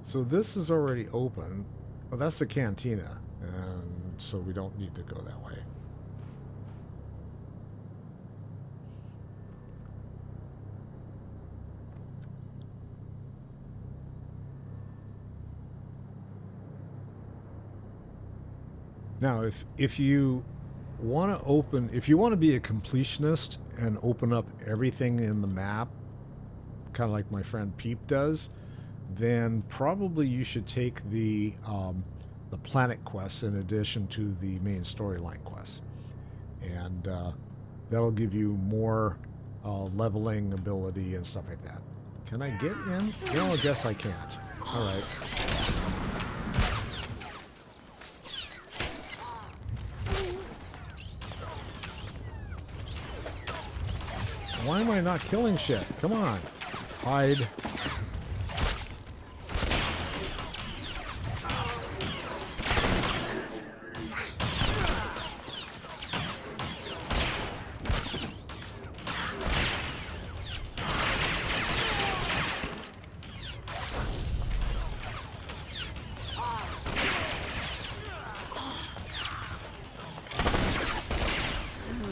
So this is already open. Oh, that's the cantina. And so we don't need to go that way. Now, if you want to open, if you want to be a completionist and open up everything in the map, kind of like my friend Peep does, then probably you should take the planet quests in addition to the main storyline quests, and that'll give you more leveling ability and stuff like that. Can I get in? No, I guess I can't. All right. Why am I not killing shit? Come on. Hide.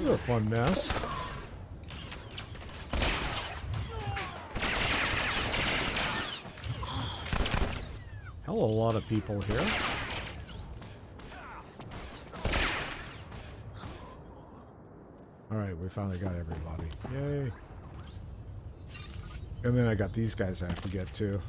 You're a fun mess. Hello, a lot of people here. Alright, we finally got everybody. Yay. And then I got these guys I have to get to.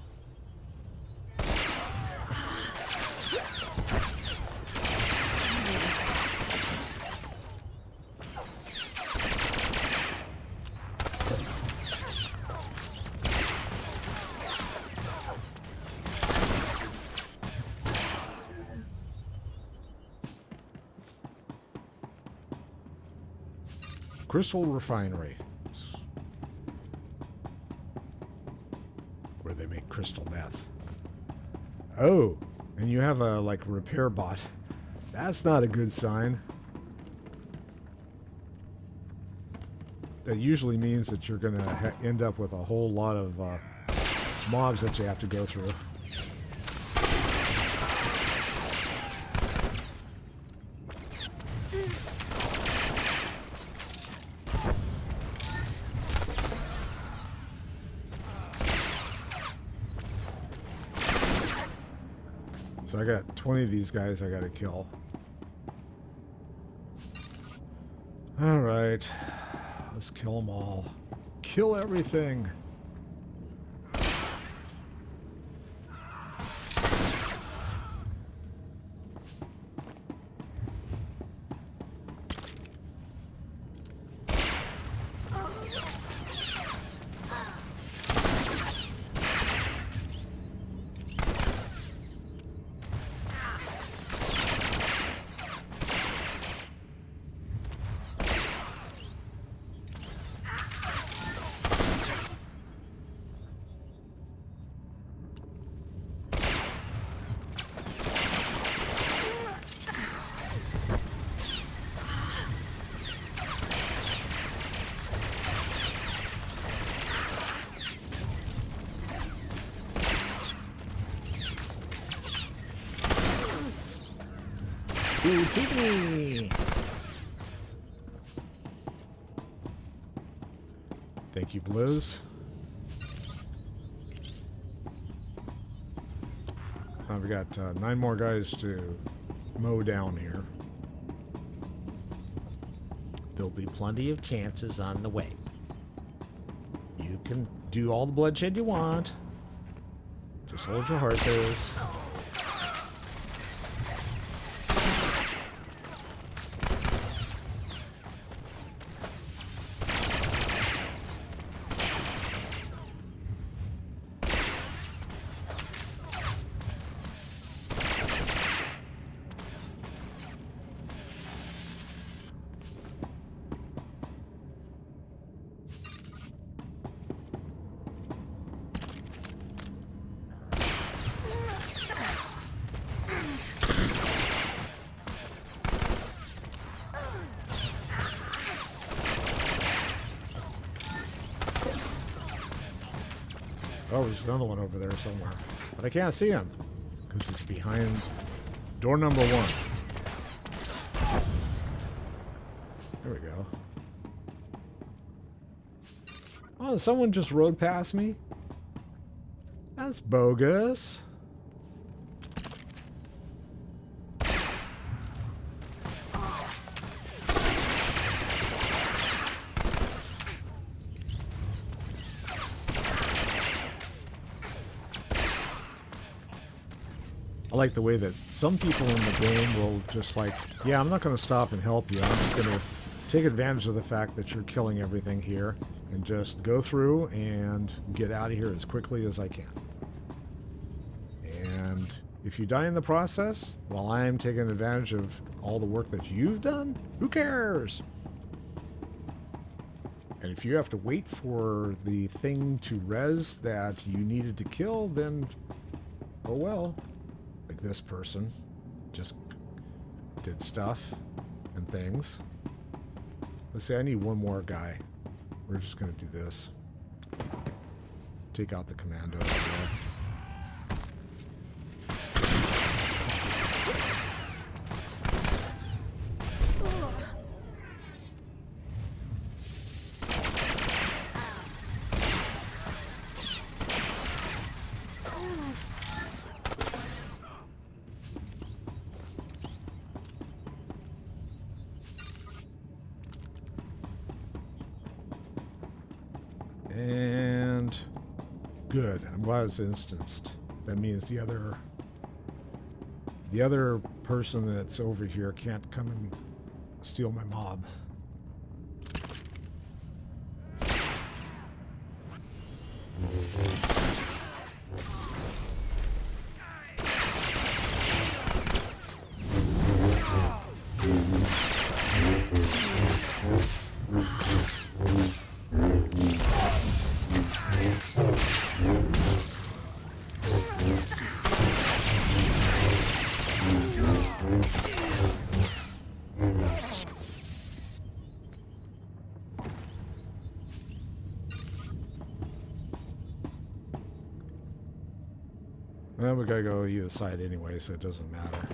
Crystal Refinery. Where they make crystal meth. Oh, and you have a, like, repair bot. That's not a good sign. That usually means that you're going to end up with a whole lot of mobs that you have to go through. So I got 20 of these guys I gotta kill. Alright. Let's kill them all. Kill everything! Ooh, keep me! Thank you, Blizz. Now we got 9 more guys to mow down here. There'll be plenty of chances on the way. You can do all the bloodshed you want. Just hold your horses. Oh, there's another one over there somewhere. But I can't see him. Because it's behind door number 1. There we go. Oh, someone just rode past me? That's bogus. I like the way that some people in the game will just like, yeah, I'm not going to stop and help you. I'm just going to take advantage of the fact that you're killing everything here and just go through and get out of here as quickly as I can. And if you die in the process, while I'm taking advantage of all the work that you've done, who cares? And if you have to wait for the thing to res that you needed to kill, then, oh well. Like this person just did stuff and things. Let's say I need one more guy. We're just going to do this. Take out the commando over there. And good. I'm glad it's instanced. That means the other person that's over here can't come and steal my mob. Well, we gotta go either side anyway, so it doesn't matter.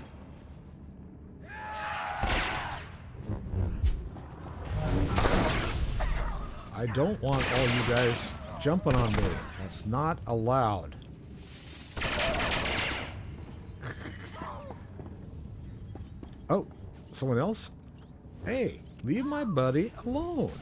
I don't want all you guys jumping on me. That's not allowed. Oh, someone else? Hey, leave my buddy alone.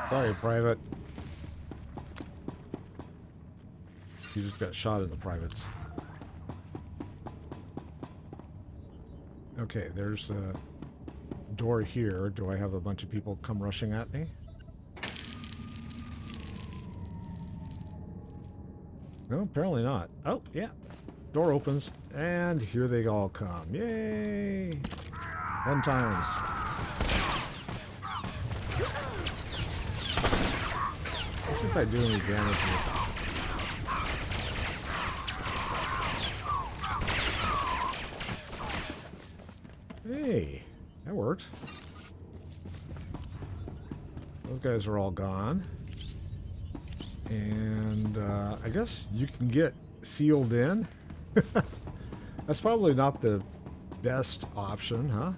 Sorry, Private. You just got shot in the privates. Okay, there's a door here. Do I have a bunch of people come rushing at me? No, apparently not. Oh, yeah. Door opens, and here they all come. Yay! Fun times. Let's see if I do any damage with it. Hey, that worked. Those guys are all gone. And I guess you can get sealed in. That's probably not the best option, huh?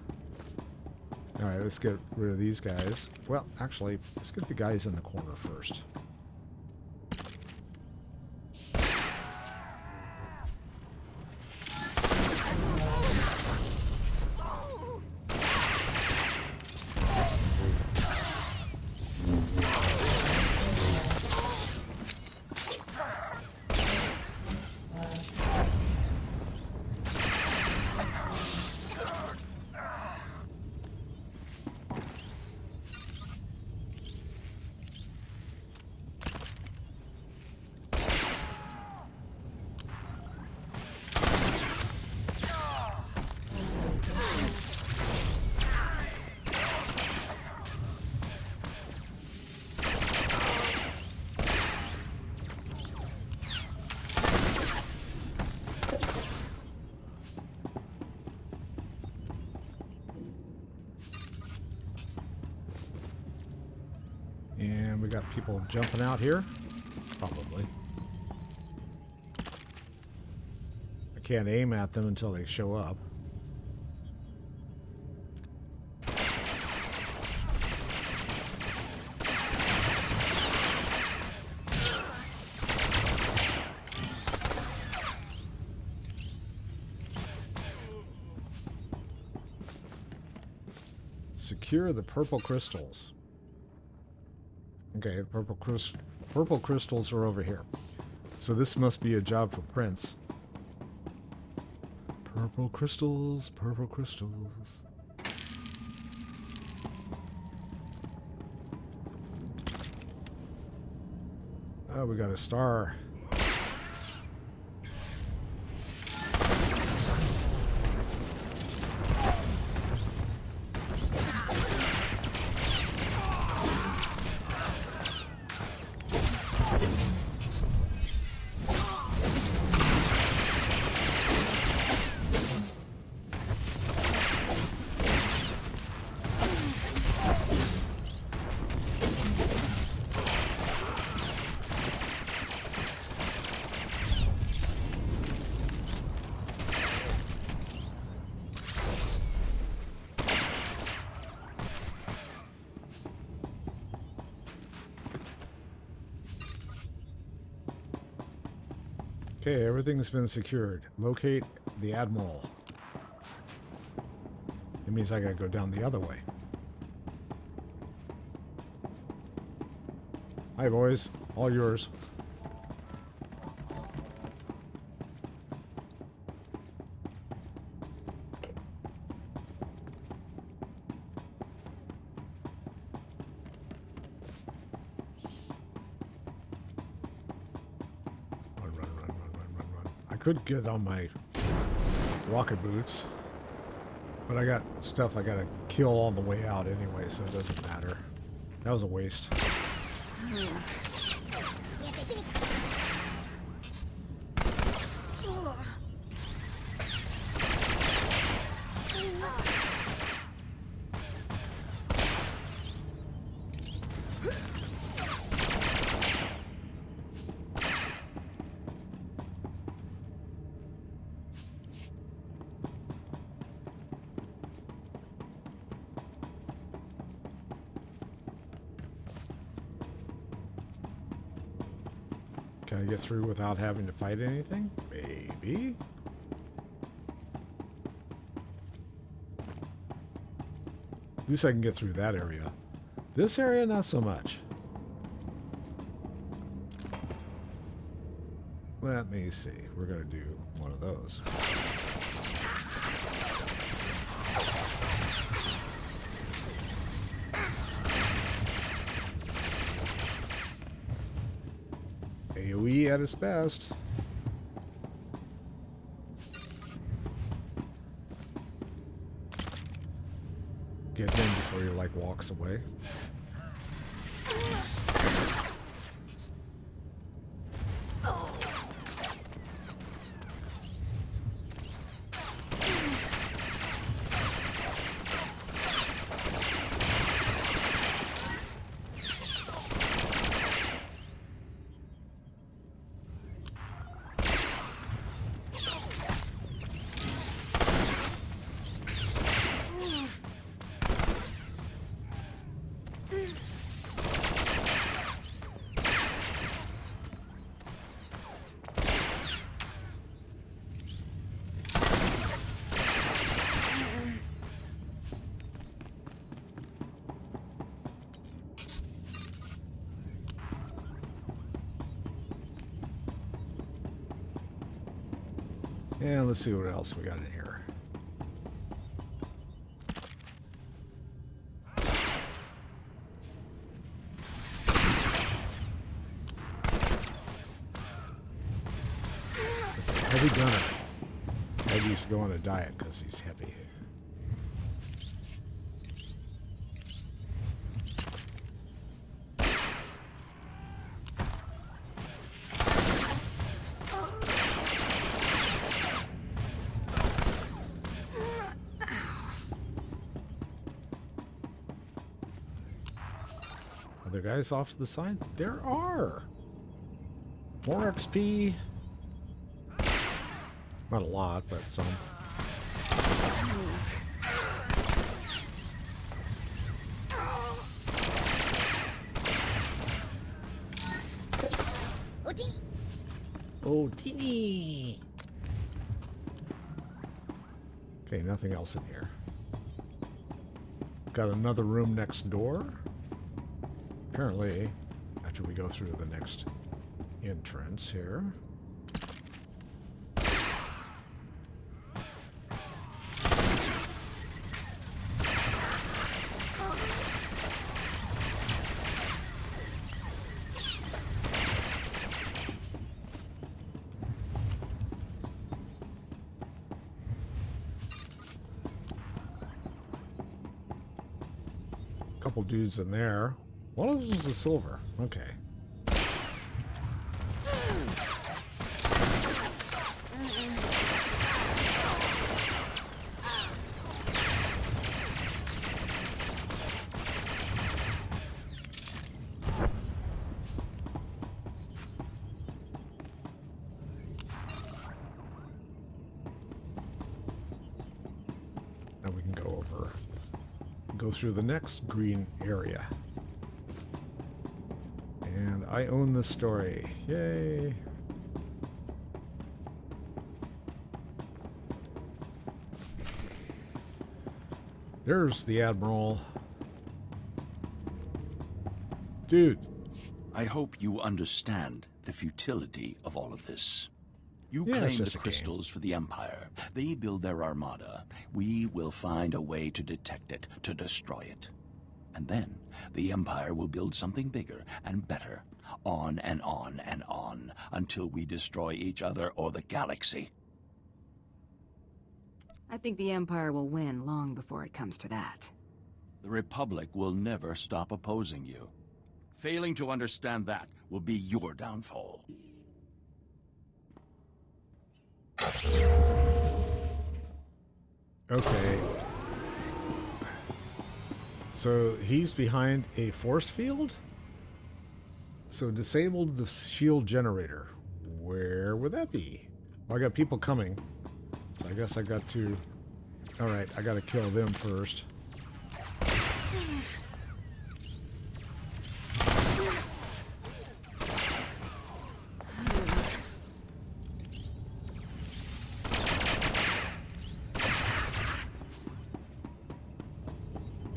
Alright, let's get rid of these guys. Well, actually, let's get the guys in the corner first. And we got people jumping out here. Probably. I can't aim at them until they show up. Secure the purple crystals. Okay, the purple crystals are over here. So this must be a job for Prince. Purple crystals, purple crystals. Oh, we got a star. Okay, everything's been secured. Locate the Admiral. It means I gotta go down the other way. Hi, boys. All yours. Could get on my rocket boots, but I got stuff I gotta kill on the way out anyway, so it doesn't matter. That was a waste. Can I get through without having to fight anything? Maybe. At least I can get through that area. This area, not so much. Let me see. We're going to do one of those. AoE at its best. Get in before he like walks away. And let's see what else we got in here. It's a heavy gunner. Maybe he used to go on a diet because he's heavy. Other guys off to the side? There are! More XP. Not a lot, but some. Oh, teeny! Okay, nothing else in here. Got another room next door. Apparently, after we go through the next entrance here. Couple dudes in there. One of them is the silver. Okay. Now we can go through the next green area. And I own this story. Yay! There's the Admiral. Dude. I hope you understand the futility of all of this. You Yeah, claim the crystals for the Empire. They build their armada. We will find a way to detect it, to destroy it. And then the Empire will build something bigger and better, on and on and on, until we destroy each other or the galaxy. I think the Empire will win long before it comes to that. The Republic will never stop opposing you. Failing to understand that will be your downfall. Okay. So he's behind a force field? So disabled the shield generator. Where would that be? Well, I got people coming. So I guess I got to... Alright, I got to kill them first.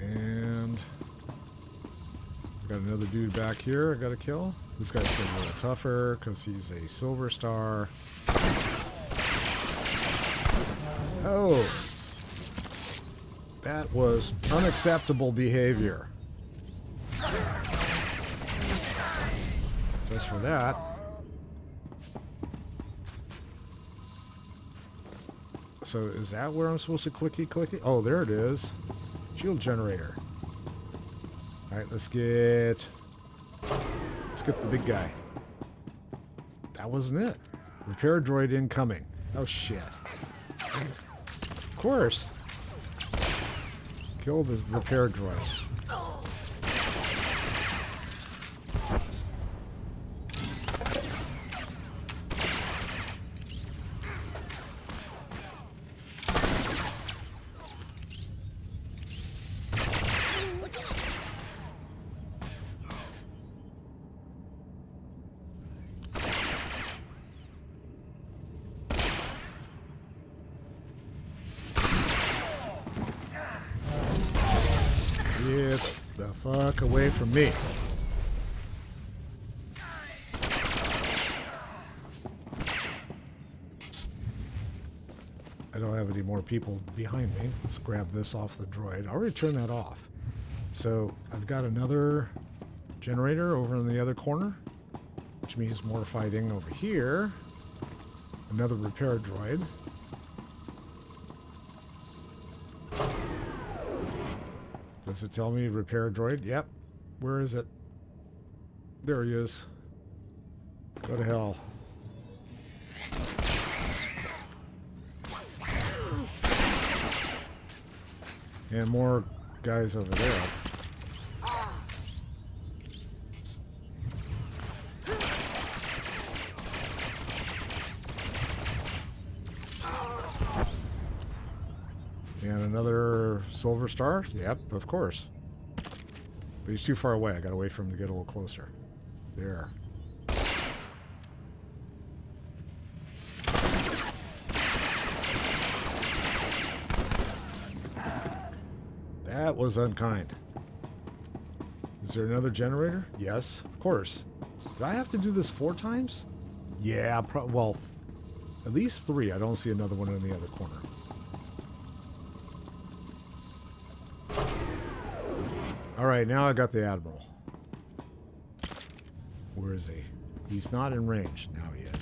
And got another dude back here I got to kill. This guy's getting a little tougher because he's a silver star. Oh! That was unacceptable behavior. Just for that. So is that where I'm supposed to clicky? Oh, there it is. Shield generator. Alright, let's get the big guy. That wasn't it. Repair droid incoming. Oh shit. Of course. Kill the repair droid. Get the fuck away from me. I don't have any more people behind me. Let's grab this off the droid. I'll already turn that off. So I've got another generator over in the other corner, which means more fighting over here. Another repair droid. Does it tell me repair droid? Yep. Where is it? There he is. Go to hell. And more guys over there. And another silver star? Yep, of course. But he's too far away. I gotta wait for him to get a little closer. There. That was unkind. Is there another generator? Yes, of course. Do I have to do this 4 times? Yeah, well, at least 3. I don't see another one in the other corner. Alright, now I got the Admiral. Where is he? He's not in range. Now he is.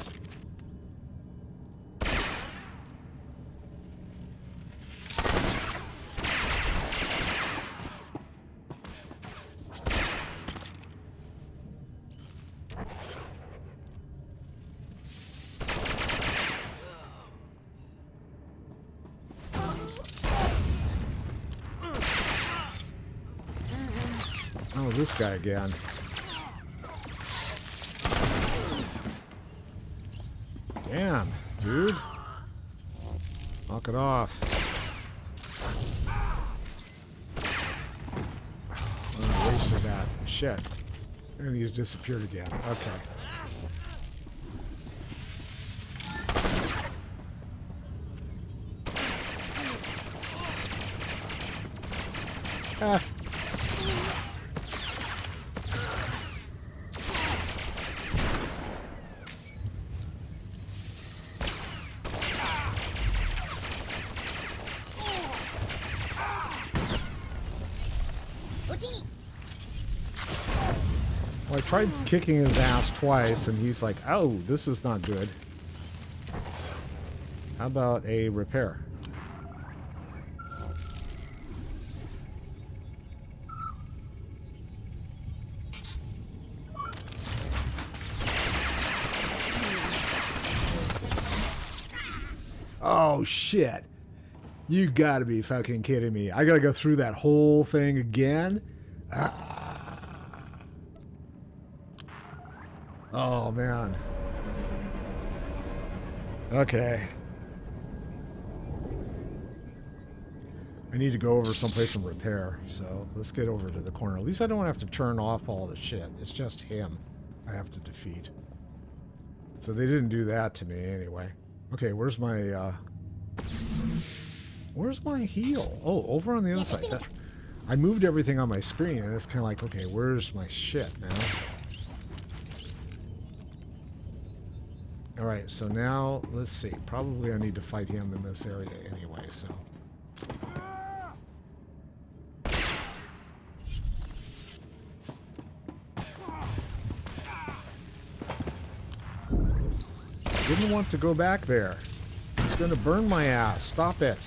Oh, this guy again. Damn, dude. Knock it off. Oh, I wasted that. Shit. And he's disappeared again. Okay. Ah. Well, I tried kicking his ass twice, and he's like, oh, this is not good. How about a repair? Oh, shit. You gotta be fucking kidding me. I gotta go through that whole thing again? Ah. Oh, man. Okay. I need to go over someplace and repair, so let's get over to the corner. At least I don't have to turn off all the shit. It's just him I have to defeat. So they didn't do that to me anyway. Okay, where's my heal? Oh, over on the other side. I moved everything on my screen, and it's kind of like, okay, where's my shit now? Alright, so now, let's see. Probably I need to fight him in this area anyway, so... Didn't want to go back there. It's going to burn my ass. Stop it.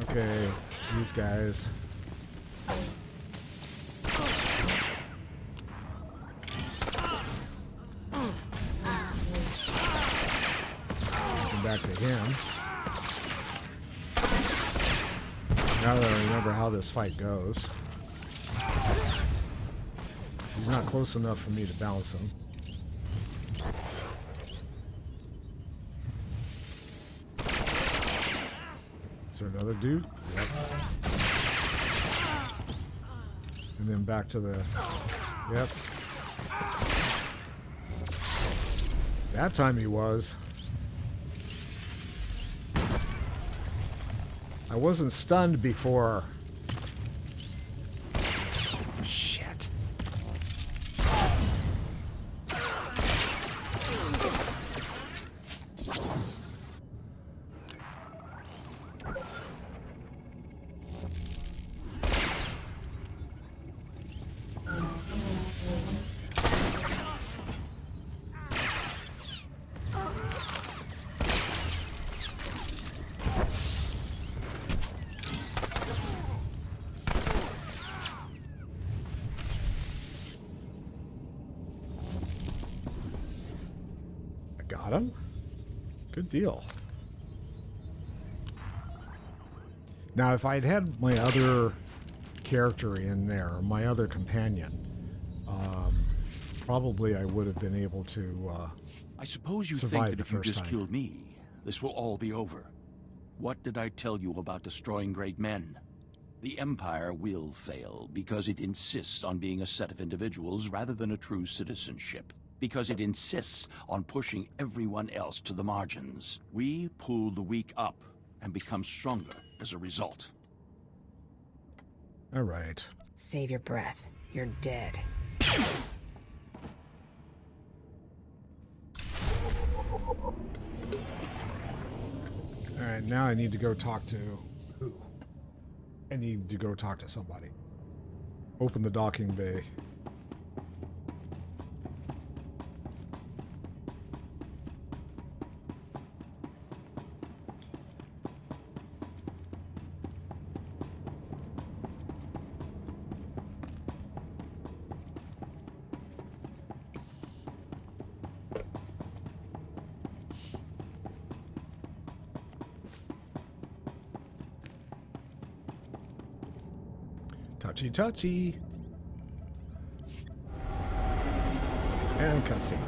Okay, these guys. Come back to him. Now that I remember how this fight goes. He's not close enough for me to bounce him. Is there another dude? Yep. And then back to the... Yep. That time he was. I wasn't stunned before. Shit. Got him? Good deal. Now, if I'd had my other character in there, my other companion, probably I would have been able to I suppose you survive think that the if you first just time. killed me, this will all be over. What did I tell you about destroying great men? The Empire will fail because it insists on being a set of individuals rather than a true citizenship. Because it insists on pushing everyone else to the margins. We pull the weak up and become stronger as a result. All right. Save your breath. You're dead. All right, now I need to go talk to who? I need to go talk to somebody. Open the docking bay. Touchy touchy. And cutscene.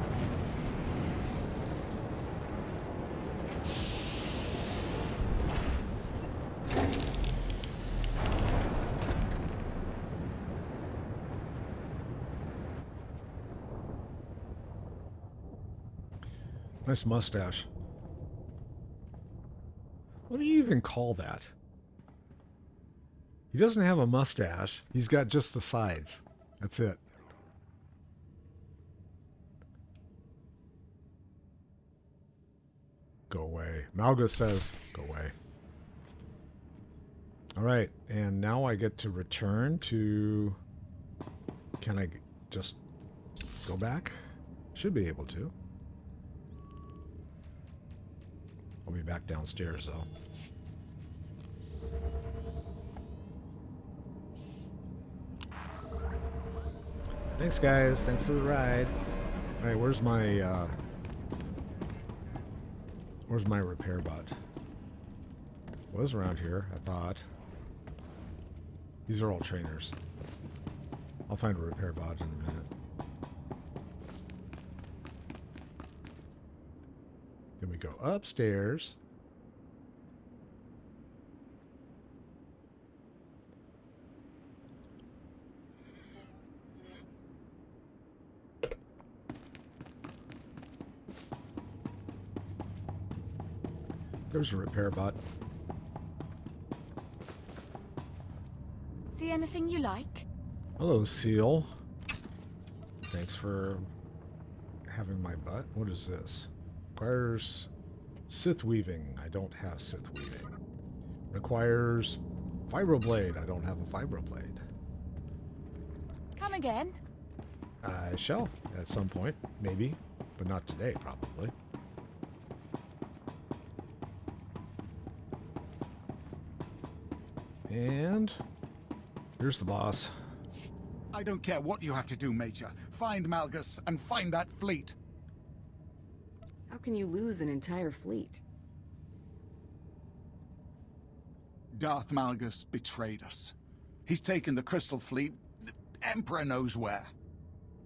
Nice mustache. What do you even call that? He doesn't have a mustache. He's got just the sides. That's it. Go away. Malgus says, go away. All right. And now I get to return to... Can I just go back? Should be able to. I'll be back downstairs, though. Thanks, guys. Thanks for the ride. All right, where's my repair bot? Was around here, I thought. These are all trainers. I'll find a repair bot in a minute. Then we go upstairs. There's a repair bot. See anything you like? Hello, Seal. Thanks for having my butt. What is this? Requires Sith weaving. I don't have Sith weaving. Requires fibroblade. I don't have a fibroblade. Come again? I shall at some point, maybe, but not today, probably. And here's the boss. I don't care what you have to do, Major. Find Malgus and find that fleet. How can you lose an entire fleet? Darth Malgus betrayed us. He's taken the Crystal Fleet, the Emperor knows where.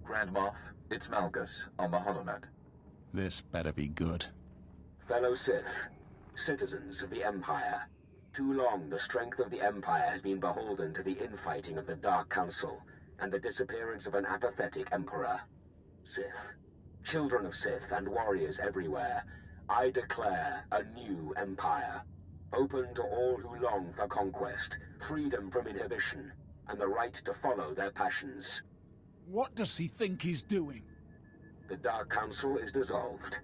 Grand Moff, it's Malgus on the Holonet. This better be good. Fellow Sith, citizens of the Empire. Too long, the strength of the Empire has been beholden to the infighting of the Dark Council and the disappearance of an apathetic Emperor. Sith, children of Sith and warriors everywhere, I declare a new Empire, open to all who long for conquest, freedom from inhibition, and the right to follow their passions. What does he think he's doing? The Dark Council is dissolved.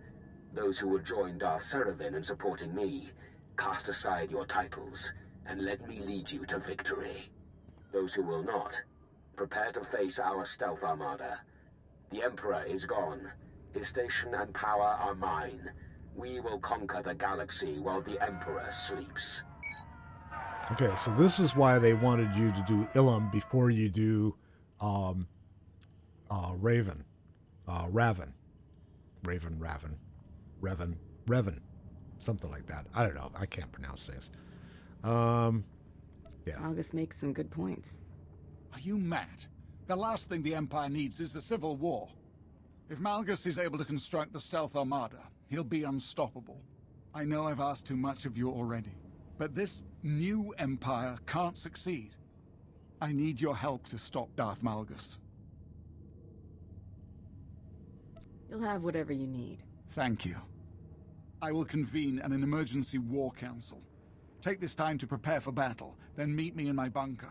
Those who would join Darth Seravan in supporting me, cast aside your titles, and let me lead you to victory. Those who will not, prepare to face our stealth armada. The Emperor is gone. His station and power are mine. We will conquer the galaxy while the Emperor sleeps. Okay, so this is why they wanted you to do Ilum before you do Revan. Something like that. I don't know. I can't pronounce things. Yeah. August makes some good points. Are you mad? The last thing the Empire needs is a civil war. If Malgus is able to construct the stealth armada, he'll be unstoppable. I know I've asked too much of you already, but this new Empire can't succeed. I need your help to stop Darth Malgus. You'll have whatever you need. Thank you. I will convene an emergency war council. Take this time to prepare for battle, then meet me in my bunker.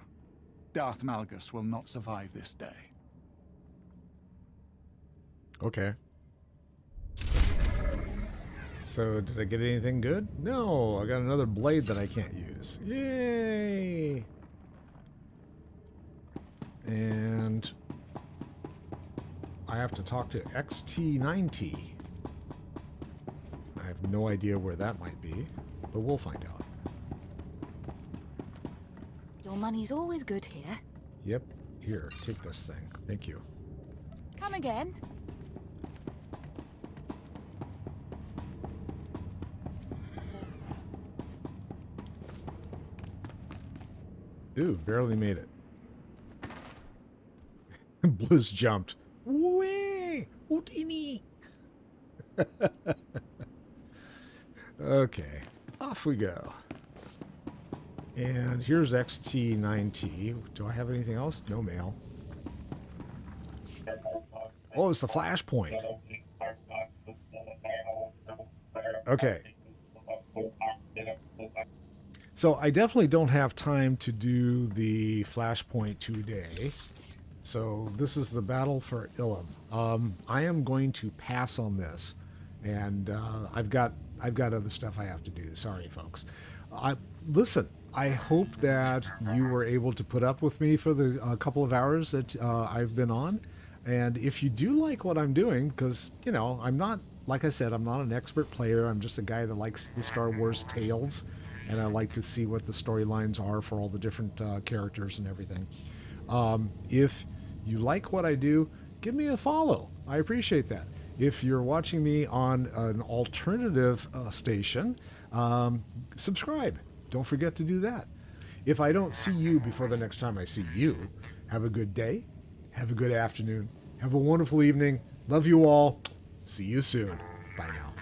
Darth Malgus will not survive this day. Okay. So, did I get anything good? No, I got another blade that I can't use. Yay! And I have to talk to XT90. I have no idea where that might be, but we'll find out. Your money's always good here. Yep. Here, take this thing. Thank you. Come again? Ooh, barely made it. Blues jumped. Whee! Houdini! Okay, off we go. And here's XT9T. Do I have anything else? No mail. Oh, it's the flashpoint. Okay. So I definitely don't have time to do the flashpoint today. So this is the battle for Ilum. I am going to pass on this, and I've got other stuff I have to do. Sorry, folks. Listen, I hope that you were able to put up with me for the couple of hours that I've been on. And if you do like what I'm doing, because, you know, I'm not, like I said, I'm not an expert player. I'm just a guy that likes the Star Wars tales, and I like to see what the storylines are for all the different characters and everything. If you like what I do, give me a follow. I appreciate that. If you're watching me on an alternative station, subscribe. Don't forget to do that. If I don't see you before the next time I see you, have a good day, have a good afternoon, have a wonderful evening. Love you all. See you soon. Bye now.